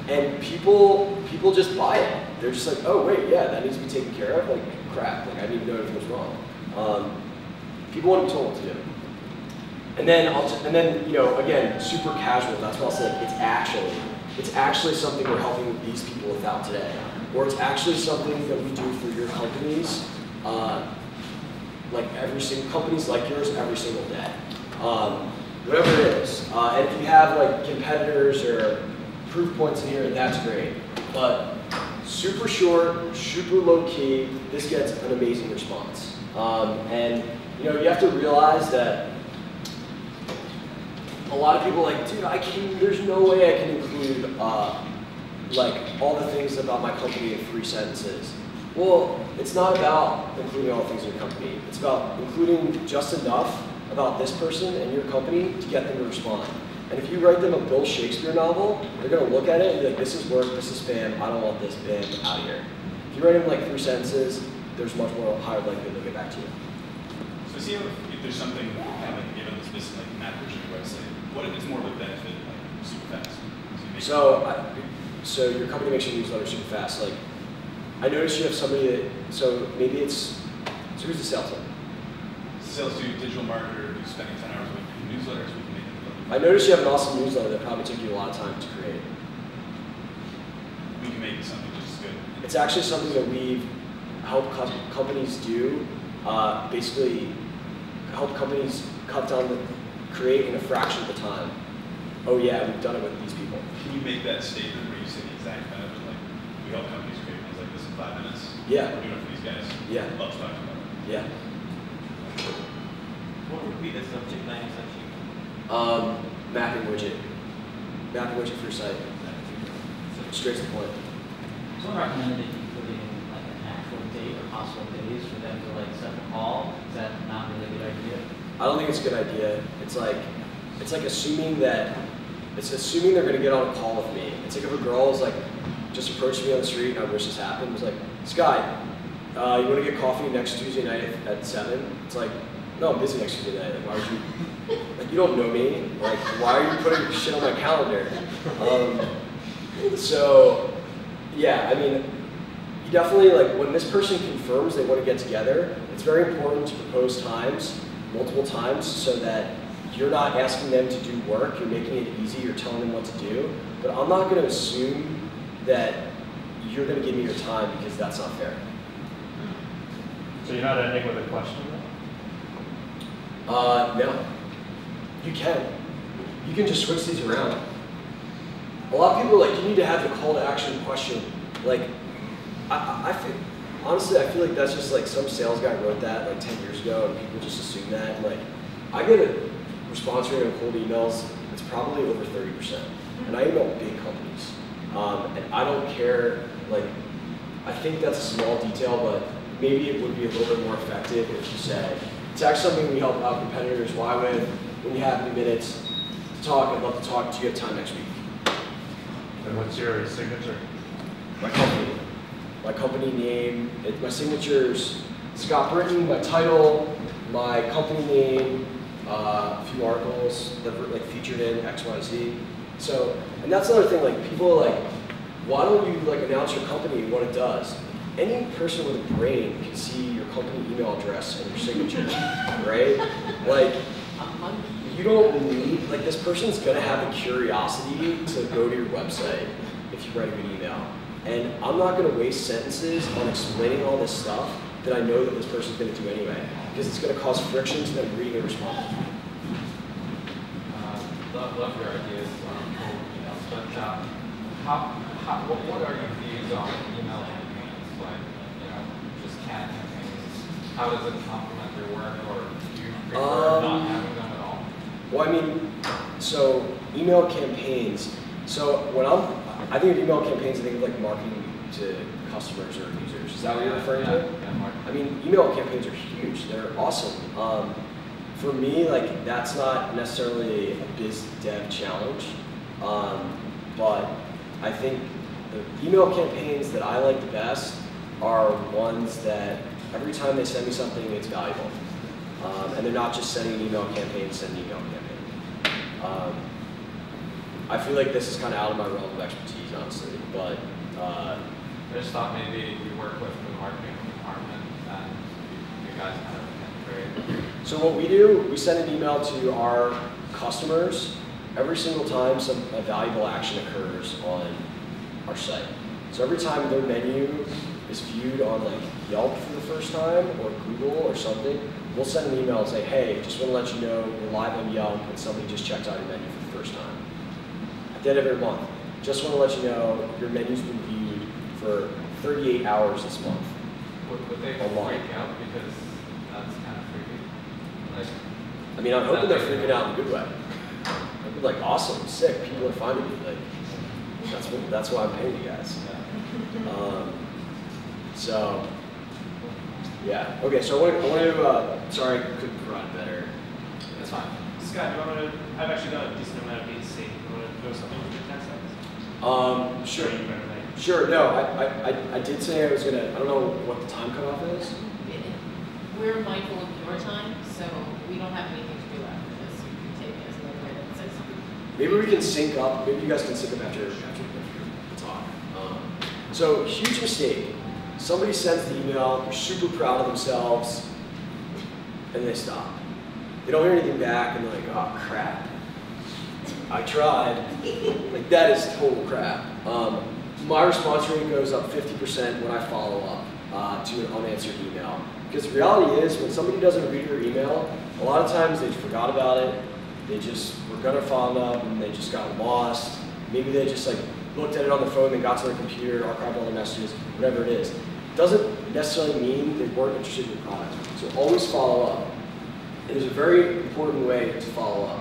And people just buy it. They're just like, oh wait, yeah, that needs to be taken care of. Like crap, like I need to know if it was wrong. People want to be told what to do. And then you know, again, super casual. That's what I'll say. It's actually something we're helping these people with out today, or it's actually something that we do for your companies. Like companies like yours every single day. Whatever it is. And if you have like competitors or proof points in here, that's great. But super short, super low key, this gets an amazing response. And you know, you have to realize that a lot of people are like, dude, there's no way I can include like all the things about my company in 3 sentences. Well, it's not about including all the things in your company. It's about including just enough about this person and your company to get them to respond. And if you write them a Bill Shakespeare novel, they're going to look at it and be like, this is work, this is spam, I don't want this, bam, out of here. If you write them like 3 sentences, there's much more higher likelihood they'll get back to you. So see if there's something kind of like given that's missing, like map version of your website. What if it's more of a benefit, like super fast? So your company makes your newsletter super fast. Like, I noticed you have somebody that, so maybe it's, so who's the sales team? Sales to digital marketer who's spending 10 hours a week in newsletters, we can make it. I noticed you have an awesome newsletter that probably took you a lot of time to create. We can make something just as good. It's actually something that we've helped companies do, basically help companies cut down create in a fraction of the time. Oh yeah, we've done it with these people. Can you make that statement where you say the exact benefit, like we help companies create things like this in 5 minutes? Yeah. We're doing it for these guys. Yeah. Loves talking about it. Yeah. What would be the subject line section? Mapping widget. Mapping widget for your site. Straight to the point. Someone recommended that you put in like an actual date or possible days for them to like set the call. Is that not really a good idea? I don't think it's a good idea. It's like assuming that, it's assuming they're gonna get on a call with me. It's like if a girl is like, just approached me on the street and I wish this happened, it was like, Sky, you wanna get coffee next Tuesday night at 7? It's like, no, I'm busy next Tuesday night. Like, why would you, like, you don't know me. Like, why are you putting shit on my calendar? So, yeah, I mean, you definitely, like, when this person confirms they want to get together, it's very important to propose times, multiple times, so that you're not asking them to do work, you're making it easy, you're telling them what to do. But I'm not going to assume that you're going to give me your time because that's not fair. So you're not ending with a question? No. You can. You can just switch these around. A lot of people are like, you need to have the call to action question. Like, I feel, honestly, I feel like that's just like some sales guy wrote that like 10 years ago and people just assume that. And like, I get a response rate on cold emails, it's probably over 30%. And I email big companies. And I don't care, like, I think that's a small detail, but maybe it would be a little bit more effective if you said, text something we help out competitors, why with, when you have any minutes to talk, I'd love to talk to you at time next week. And what's your signature? My company name, my signatures, Scott Britton, my title, my company name, a few articles that were like featured in XYZ. So, and that's another thing, like people are like, why don't you like announce your company and what it does? Any person with a brain can see your company email address and your signature, right? Like, you don't need, like this person's gonna have a curiosity to go to your website if you write a good email. And I'm not gonna waste sentences on explaining all this stuff that I know that this person's gonna do anyway, because it's gonna cause friction to them reading and responding. Love your ideas on cold emails, but what are your views on email campaigns, like, you know, just cat campaigns? How does it complement your work, or do you prefer not having them at all? Well, I mean, so email campaigns. So when I think of email campaigns, I think of like marketing to customers or users. Is that what you're referring to? Yeah, I mean, email campaigns are huge. They're awesome. For me, like that's not necessarily a biz dev challenge, but I think the email campaigns that I like the best are ones that every time they send me something, it's valuable. And they're not just sending an email campaign, sending an email campaign. I feel like this is kind of out of my realm of expertise, honestly, but I just thought maybe we work with the marketing department and you guys kind of integrate. so what we do, we send an email to our customers every single time a valuable action occurs on our site. So every time their menu is viewed on like Yelp for the first time or Google or something, we'll send an email and say, hey, just want to let you know we're live on Yelp and somebody just checked out your menu for the first time. At the end of every month, just want to let you know your menu's been viewed for 38 hours this month. Would they Online. freak out because that's kind of freaky? Like, I mean, I'm hoping they're freaking out in a good way. I'd be like, awesome, sick, people are finding me. Like, that's why I'm paying you guys. So, yeah. Okay, so I want to sorry, I couldn't provide better. that's fine. Scott, do you want to, I've actually got a decent amount of B2C. Do you want to throw something in your text? Sure. Sure, no, I did say I was going to, I don't know what the time cutoff is. We're mindful of your time, so we don't have anything to do after this. You can take it as another way that says something. Maybe we can sync up, maybe you guys can sync up after the talk. So, huge mistake. Somebody sends the email, they're super proud of themselves, and they stop. They don't hear anything back, and they're like, oh crap, I tried. Like, that is total crap. My response rate goes up 50% when I follow up to an unanswered email. Because the reality is, when somebody doesn't read your email, a lot of times they forgot about it, they just were gonna follow up, and they just got lost. Maybe they just like looked at it on the phone, then got to their computer, archived all their messages, whatever it is. It doesn't necessarily mean they weren't interested in your product. So always follow up. It is a very important way to follow up.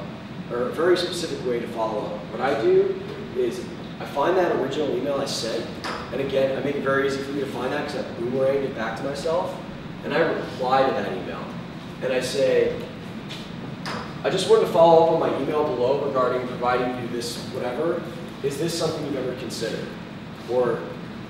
or a very specific way to follow up. What I do is I find that original email I sent, and again, I make it very easy for me to find that because I boomeranged it back to myself, and I reply to that email. And I say, I just wanted to follow up on my email below regarding providing you this whatever. Is this something you've ever considered? Or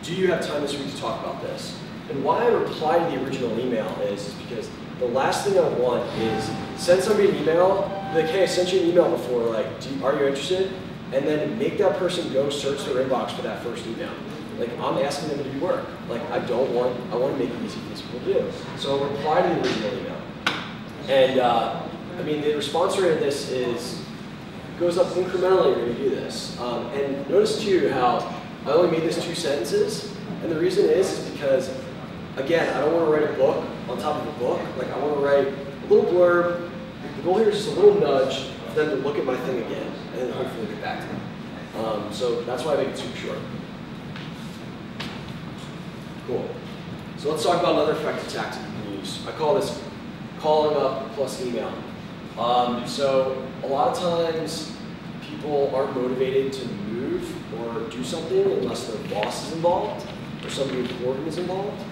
do you have time this week to talk about this? And why I reply to the original email is because the last thing I want is send somebody an email, like, hey, I sent you an email before, like, are you interested? And then make that person go search their inbox for that first email. Like, I'm asking them to do work. Like, I want to make it easy for these people to do. So I'll reply to the original email. And, I mean, the response rate of this goes up incrementally when you do this. And notice, too, how I only made this 2 sentences. And the reason is because, again, I don't want to write a book on top of a book. Like, I want to write a little blurb. The goal here is just a little nudge for them to look at my thing again, and then hopefully get back to me. So that's why I make it super short. Cool. So let's talk about another effective tactic you can use. I call this calling up plus email. So a lot of times people aren't motivated to move or do something unless their boss is involved or somebody important is involved.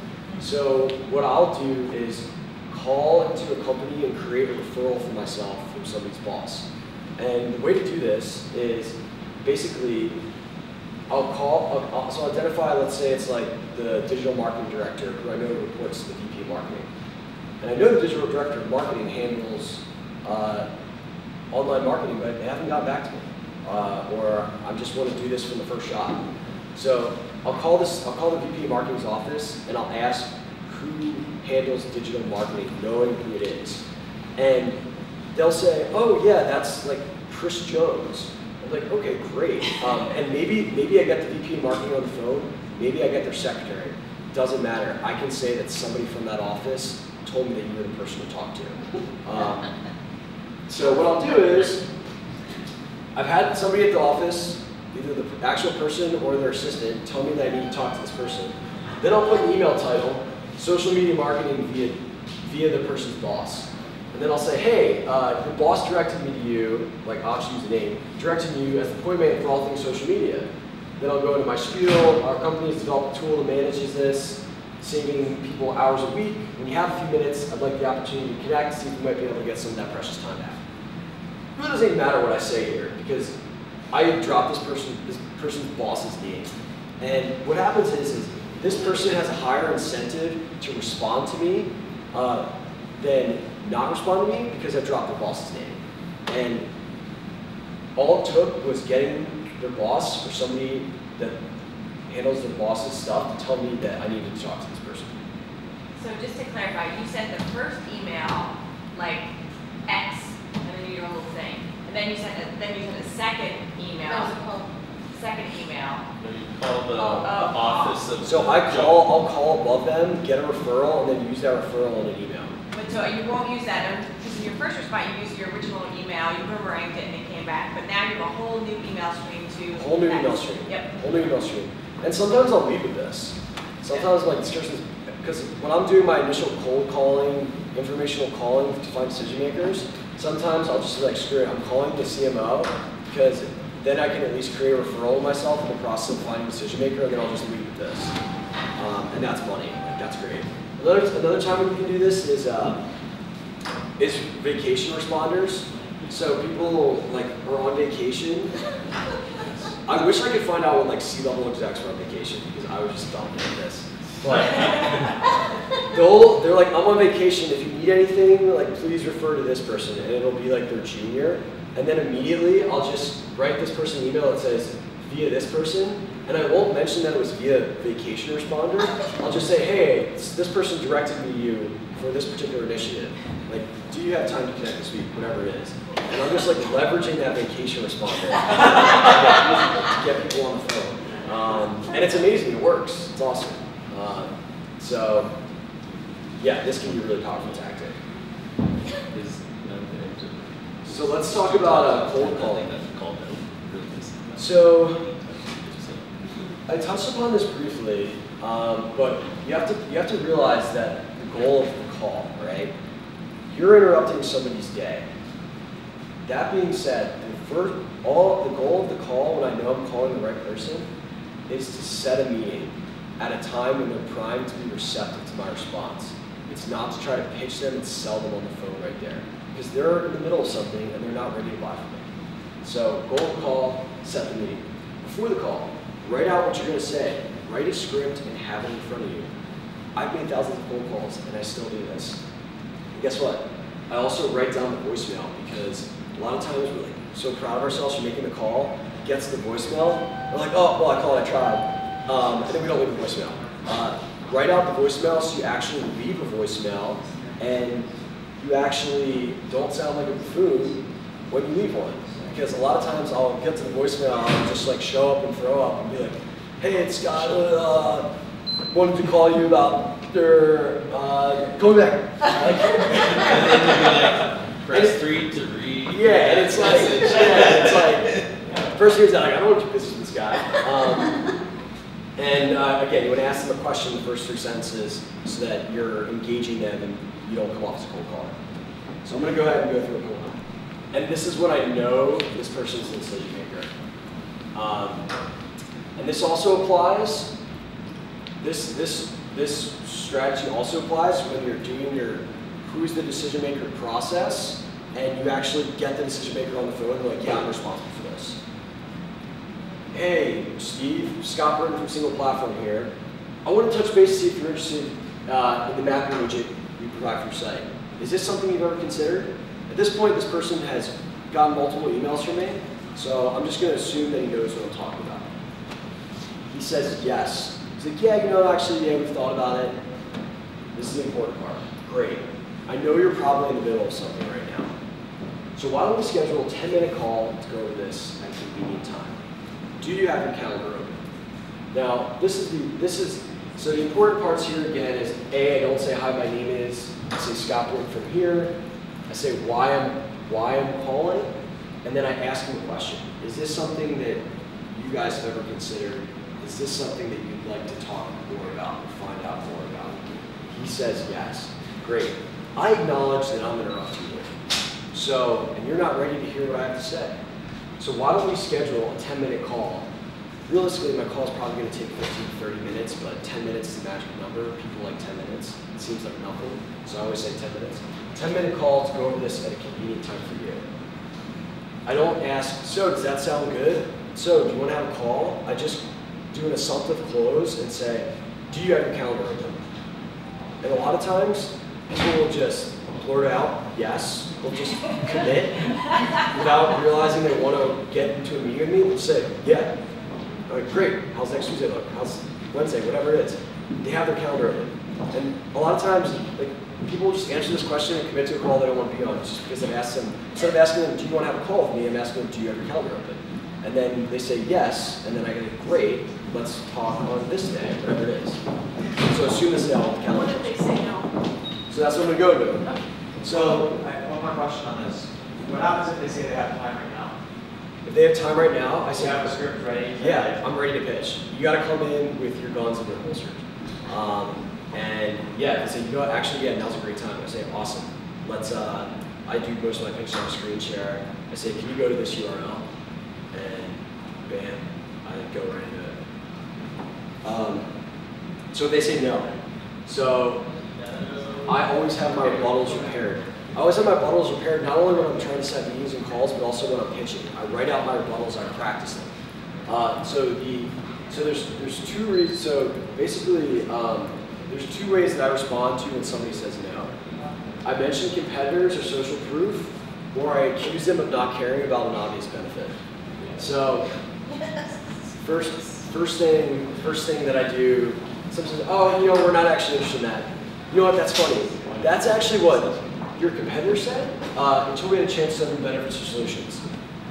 So what I'll do is call into a company and create a referral for myself from somebody's boss. And the way to do this is basically so identify, let's say it's like the digital marketing director who I know reports to the VP of marketing. And I know the digital director of marketing handles online marketing, but they haven't gotten back to me. Or I just want to do this from the first shot. So I'll call the VP of marketing's office and I'll ask who handles digital marketing, knowing who it is. And they'll say, oh yeah, that's like Chris Jones. I'm like, okay, great. And maybe I get the VP of marketing on the phone, maybe I get their secretary. Doesn't matter. I can say that somebody from that office told me that you were the person to talk to. So what I'll do is, I've had somebody at the office, either the actual person or their assistant, tell me that I need to talk to this person. Then I'll put an email title, social media marketing via the person's boss. And then I'll say, hey, your boss directed me to you, like I'll just use the name, directed you as the point man for all things social media. Then I'll go into my spiel. Our company has developed a tool that manages this, saving people hours a week. When you have a few minutes, I'd like the opportunity to connect, see if we might be able to get some of that precious time back. It really doesn't even matter what I say here, because I dropped this person's boss's name. And what happens is this person has a higher incentive to respond to me than not respond to me because I dropped their boss's name. And all it took was getting their boss or somebody that handles their boss's stuff to tell me that I needed to talk to this person. So just to clarify, you sent the first email like X, and then you do a little thing, and then you sent a second email. That was a call. Second email. No, you call the office of. So I'll call above them, get a referral, and then use that referral in an email. But so you won't use that, because in your first response you used your original email, you boomeranged it and it came back, but now you have a whole new email stream to. Whole new email stream. Yep. Whole new email stream. And sometimes I'll lead with this. Sometimes like this person's, because when I'm doing my initial cold calling, informational calling to find decision makers, sometimes I'll just be like, screw it, I'm calling the CMO, because then I can at least create a referral of myself in the process of finding a decision maker, and then I'll just lead with this. And that's money, like that's great. Another time we can do this is vacation responders. So people like are on vacation. I wish I could find out when like C-level execs were on vacation because I was just dumb at this. But they're like, I'm on vacation. If you need anything, like please refer to this person, and it'll be like their junior. And then immediately I'll just write this person an email that says via this person. And I won't mention that it was via vacation responder. I'll just say, hey, this person directed me to you for this particular initiative. Like, do you have time to connect this week, whatever it is. And I'm just like leveraging that vacation responder to get people on the phone. And it's amazing, it works, it's awesome. So, yeah, this can be a really powerful tactic. So let's talk about cold calling. So, I touched upon this briefly, but you have to realize that the goal of the call, right? You're interrupting somebody's day. that being said, the goal of the call, when I know I'm calling the right person, is to set a meeting at a time when they're primed to be receptive to my response. It's not to try to pitch them and sell them on the phone right there, because they're in the middle of something and they're not ready to buy from me. So goal of the call, set the meeting. Before the call, write out what you're going to say. Write a script and have it in front of you. I've made thousands of phone calls and I still do this. And guess what? I also write down the voicemail, because a lot of times we're like so proud of ourselves for making the call, gets the voicemail, we're like, oh, well, I called, I tried. And then we don't leave a voicemail. Write out the voicemail so you actually leave a voicemail and you actually don't sound like a buffoon when you leave one. Because a lot of times I'll get to the voicemail and just like show up and throw up and be like, hey, it's Scott, wanted to call you about their going back. And then you'll be like, press 3 to read. Yeah, and it's like, first here's that, like, I don't want to do business with this guy. And again, you want to ask them a question in the first 3 sentences so that you're engaging them and you don't come off as a cold caller. So I'm going to go ahead and go through a cold call. And this is when I know this person's a decision maker. And this also applies, this strategy also applies when you're doing your who's the decision maker process and you actually get the decision maker on the phone and they're like, yeah, I'm responsible for this. Hey, Steve, Scott Burton from Single Platform here. I want to touch base to see if you're interested in the mapping widget we provide for your site. Is this something you've ever considered? At this point, this person has gotten multiple emails from me, so I'm just going to assume that he knows what I'm talking about. He says yes. He's like, yeah, actually, yeah, we've thought about it. This is the important part. Great. I know you're probably in the middle of something right now. So why don't we schedule a 10-minute call to go over this at a convenient time? Do you have your calendar open? Now, so the important parts here again is A, I don't say hi, my name is. I say Scott Wood from here. I say why I'm calling, and then I ask him a question. Is this something that you guys have ever considered? Is this something that you'd like to talk more about or find out more about? He says yes. Great. I acknowledge that I'm interrupting you. So, and you're not ready to hear what I have to say. So why don't we schedule a 10-minute call? Realistically, my call is probably going to take 15 to 30 minutes, but 10 minutes is the magic number. People like 10 minutes. It seems like nothing, so I always say 10 minutes. 10-minute call to go over this at a convenient time for you. I don't ask, so does that sound good? So do you want to have a call? I just do an assumptive close and say, do you have your calendar open? And a lot of times, people will just blurt out, yes. They'll just commit without realizing they want to get into a meeting with me. They'll say, yeah. All right, great. How's next Tuesday look? How's Wednesday? Whatever it is. They have their calendar open. And a lot of times, like, people just answer this question and commit to a call they don't want to be on just because I've asked them, instead of asking them, do you want to have a call with me, I'm asking them, do you have your calendar open? And then they say yes, and then I go, great, let's talk on this day, whatever it is. So as soon as they all have the calendar. What if they say no? So that's what I'm going to go to. So, I have one more question on this. What happens if they say they have time right now? If they have time right now, I say, you have a script ready? Yeah, I'm ready to pitch. You got to come in with your guns and your holsters. And yeah, they say, actually, yeah, now's a great time. I say, awesome. Let's, I do most of my pitches on screen share. I say, can you go to this URL? And bam, I go right into it. So if they say no. So I always have my rebuttals prepared. I always have my rebuttals prepared not only when I'm trying to set meetings and calls, but also when I'm pitching. I write out my rebuttals, I practice them. So there's 2 reasons. So basically, there's 2 ways that I respond to when somebody says no. I mention competitors or social proof, or I accuse them of not caring about an obvious benefit. So first thing that I do, someone says, oh, we're not actually interested in that. You know what, that's funny. That's actually what your competitor said until we had a chance to have benefits or solutions.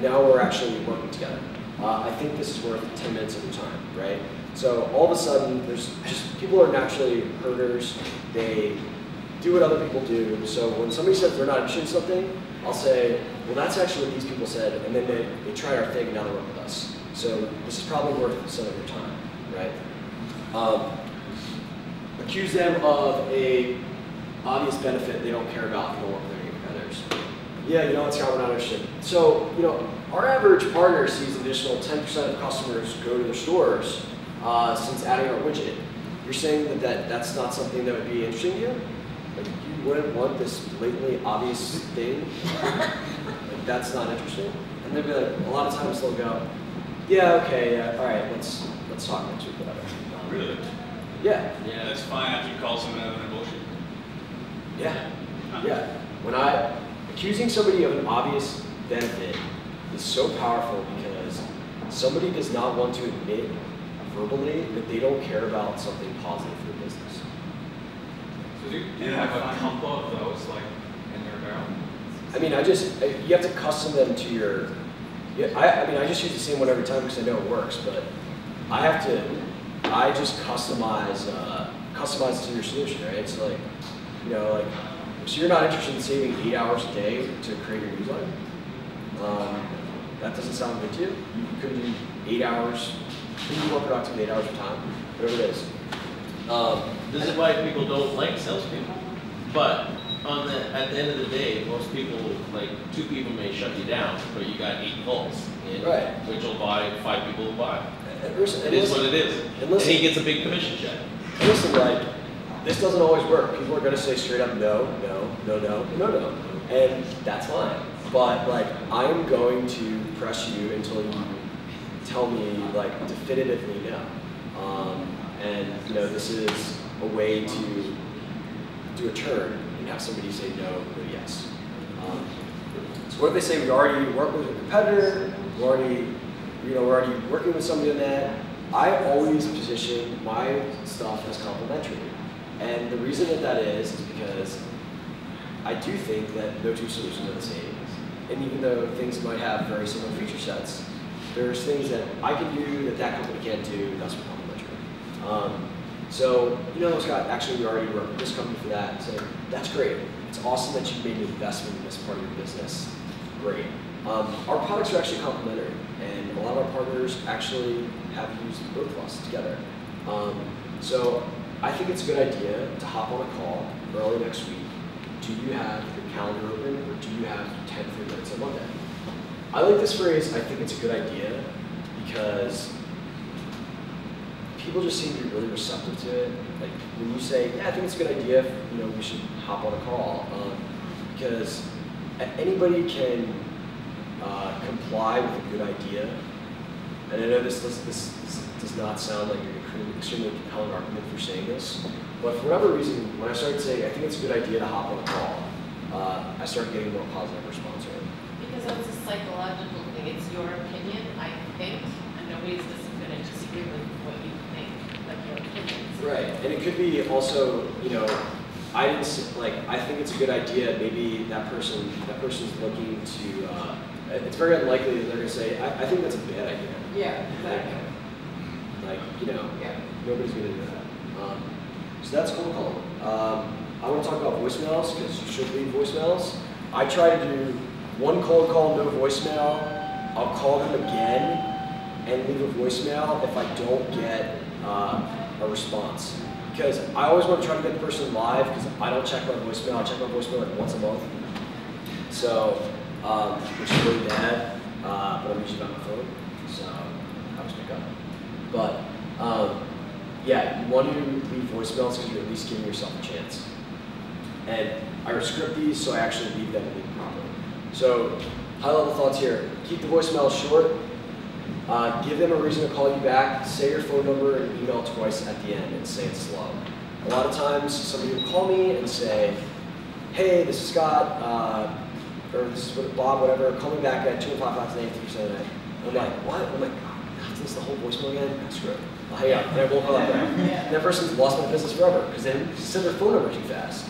Now we're actually working together. I think this is worth 10 minutes of your time, right? So all of a sudden, people are naturally herders. They do what other people do. So when somebody says they're not interested in something, I'll say, well, that's actually what these people said, and then they try our thing and now they work with us. So this is probably worth some of your time, right? Accuse them of a obvious benefit they don't care about if they don't work with their competitors. Yeah, you know what's Scott, we're not interested. So, you know, our average partner sees an additional 10% of customers go to their stores since adding our widget. You're saying that's not something that would be interesting to you? Like, you wouldn't want this blatantly obvious thing? Like, that's not interesting? And they'd be like, a lot of times they'll go, yeah, okay, yeah, all right, let's talk next week, whatever. Really? Yeah. Yeah. That's fine after you call someone out on their bullshit. Yeah. Yeah. Accusing somebody of an obvious benefit is so powerful because somebody does not want to admit verbally that they don't care about something positive for the business. So do you have a couple of those like in your barrel? I mean, you have to custom them to your, I mean, I just use the same one every time because I know it works, but I just customize it to your solution, right? So like, you know, like, so you're not interested in saving 8 hours a day to create your newsletter? That doesn't sound good to you? You could do 8 hours, you can be more productive in 8 hours of time, whatever it is. This is why people don't like salespeople. But at the end of the day, most people, like 2 people may shut you down, but you got 8 calls, Right. Which will buy 5 people will buy. It is what it is. And he gets a big commission check. And listen, like, this doesn't always work. People are going to say straight up no, and that's fine. But like, I'm going to press you until you tell me like definitively no. And you know, this is a way to do a turn and have somebody say no or yes. So what if they say we already work with a competitor, we're already working with somebody on that? I always position my stuff as complementary. And the reason that is because I do think that no 2 solutions are the same. And even though things might have very similar feature sets, there's things that I can do that company can't do, that's complementary. So, you know, Scott, actually we already work with this company for that. So that's great. It's awesome that you made an investment in this part of your business. Great. Our products are actually complementary, and a lot of our partners actually have used both of us together. So I think it's a good idea to hop on a call early next week. Do you have your calendar open, or do you have 10 free minutes on Monday? I like this phrase, I think it's a good idea, because people just seem to be really receptive to it. Like when you say, yeah, I think it's a good idea, you know, we should hop on a call, because anybody can comply with a good idea. And I know this does not sound like an extremely compelling argument for saying this, but for whatever reason, when I started saying, I think it's a good idea to hop on a call, I started getting a more positive response rate. Because it's a psychological thing. It's your opinion, I think, and nobody's just going to disagree with what you think, like your opinions. Right, and it could be also, you know, I think it's a good idea. Maybe that person's looking to. It's very unlikely that they're going to say, I think that's a bad idea. Yeah, exactly. Like you know, yeah. Nobody's going to do that. So that's cold calling. I want to talk about voicemails because you should leave voicemails. I try to do one cold call, no voicemail. I'll call them again and leave a voicemail if I don't get a response. Because I always want to try to get the person live because I don't check my voicemail. I check my voicemail like once a month. So, which is really bad, but I'm usually on my phone, so I just pick up. But, yeah, you want to leave voicemails because you're at least giving yourself a chance. And I script these so I actually leave them properly. So, high-level thoughts here. Keep the voicemail short. Give them a reason to call you back. Say your phone number and email twice at the end and say it slow. A lot of times, somebody will call me and say, hey, this is Scott, or this is Bob, whatever. Call me back at 2 o'clock last night, 3% of the night. I'm like, what? I'm like, God, is this the whole voicemail again? Screw it. I'll hang up. And I won't call that back. And that person's lost my business forever because they said their phone number too fast.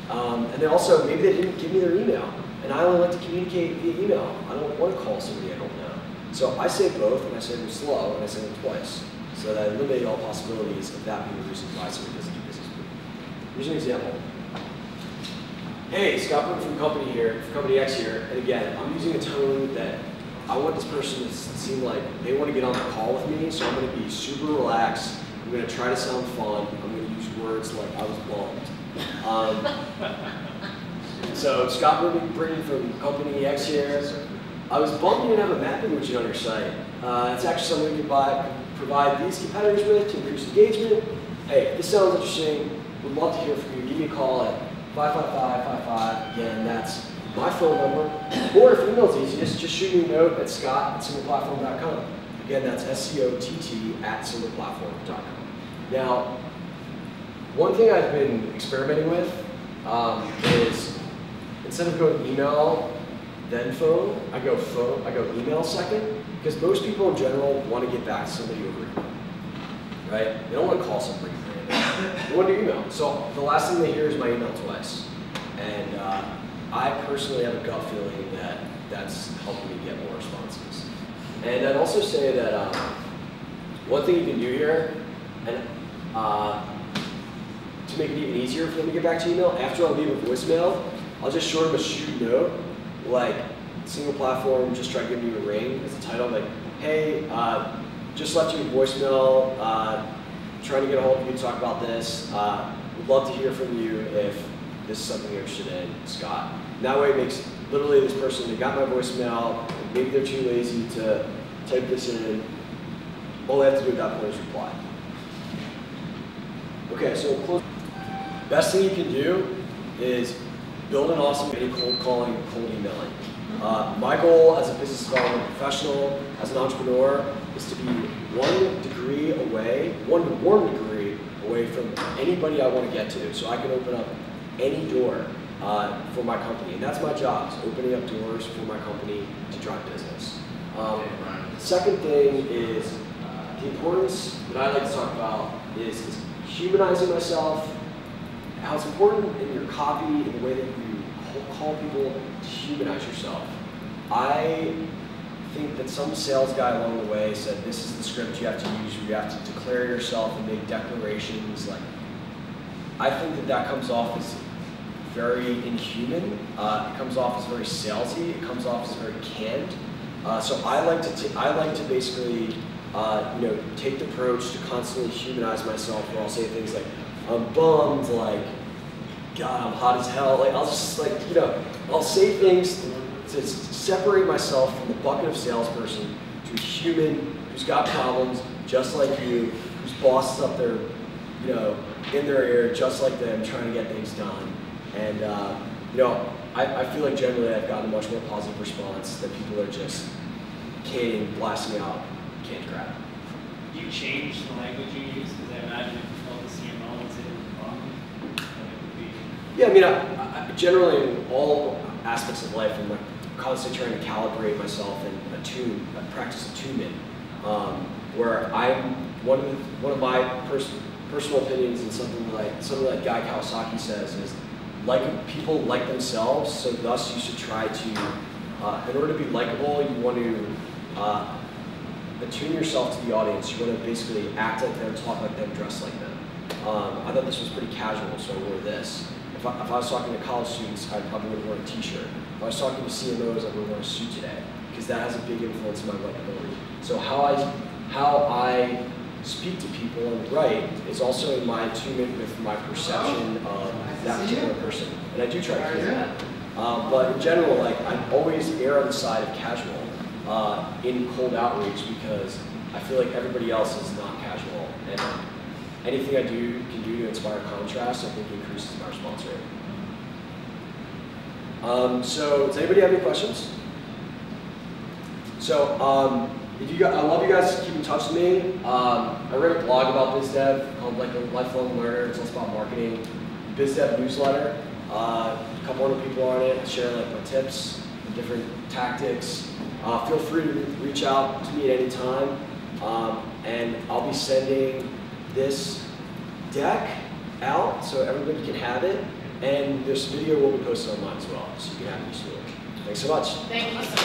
And then also, maybe they didn't give me their email. And I only like to communicate via email. I don't want to call somebody I don't know. So I say both, and I say them slow, and I say them twice, so that I eliminate all possibilities of that being the reason why somebody doesn't do business with me. Here's an example. Hey, Scott Brook from company here, from company X here, and again, I'm using a tone that I want this person to seem like they want to get on the call with me, so I'm going to be super relaxed. I'm going to try to sound fun. I'm going to use words like I was bummed. So Scott Britton from Company X here. I was bummed you didn't have a mapping widget on your site. It's actually something we could provide these competitors with to increase engagement. Hey, if this sounds interesting, we'd love to hear from you. Give me a call at 555-55. Again, that's my phone number. Or if email is easiest, just shoot me a note at scott@singleplatform.com. Again, that's SCOTT@singleplatform.com. Now, one thing I've been experimenting with is instead of going email, then phone, I go email second, because most people in general want to get back to somebody over email, right? They don't want to call somebody, they want to email. So the last thing they hear is my email twice. And I personally have a gut feeling that that's helping me get more responses. And I'd also say that one thing you can do here, and to make it even easier for them to get back to email, after I leave a voicemail, I'll just show them a shoot note, like single platform, just try giving you a ring as a title, like, hey, just left you a voicemail, trying to get a hold of you to talk about this. Would love to hear from you if this is something you're interested in, Scott. And that way it makes literally this person, they got my voicemail, maybe they're too lazy to type this in, all they have to do at that point is reply. Okay, so close. Best thing you can do is build an awesome cold calling, cold emailing. My goal as a business development professional, as an entrepreneur, is to be one warm degree away from anybody I want to get to, so I can open up any door for my company. And that's my job, is opening up doors for my company to drive business. The second thing is the importance that I like to talk about is humanizing myself, how it's important in your copy, in the way that you call people, to humanize yourself. I think that some sales guy along the way said this is the script you have to use, where you have to declare yourself and make declarations. Like, I think that that comes off as very inhuman. It comes off as very salesy. It comes off as very canned. So I like to basically take the approach to constantly humanize myself, where I'll say things like, I'm bummed, like, God, I'm hot as hell. Like, I'll just I'll say things to separate myself from the bucket of salesperson to a human who's got problems just like you, whose boss is up there, in their ear just like them, trying to get things done. And I feel like generally I've gotten a much more positive response than people are just canning, blasting out canned crap. Do you change the language you use? Because I imagine if you call the CMO and say it wrong, then it would be... Yeah, I mean, I generally in all aspects of life, I'm like constantly trying to calibrate myself and practice attunement. Where I'm one of my personal opinions, and something like Guy Kawasaki says is, people like themselves, so thus you should try to, in order to be likable, you want to attune yourself to the audience. You want to basically act like them, talk like them, dress like them. I thought this was pretty casual, so I wore this. If I was talking to college students, I probably would have worn a t-shirt. If I was talking to CMOs, I would have worn a suit today, because that has a big influence on my likability. So how I speak to people and write is also in my attunement with my perception of that particular person. And I do try to create that. But in general, I always err on the side of casual in cold outreach, because I feel like everybody else is not casual. And anything I can do to inspire contrast, I think increases my response rate. So does anybody have any questions? So I love you guys to keep in touch with me. I wrote a blog about BizDev called The Lifelong Learner. It's also about marketing. BizDev newsletter. A couple hundred people on it. I share my tips and different tactics. Feel free to reach out to me at any time. And I'll be sending this deck out so everybody can have it. And this video will be posted online as well, so you can have it useful. Thanks so much. Thank you so much.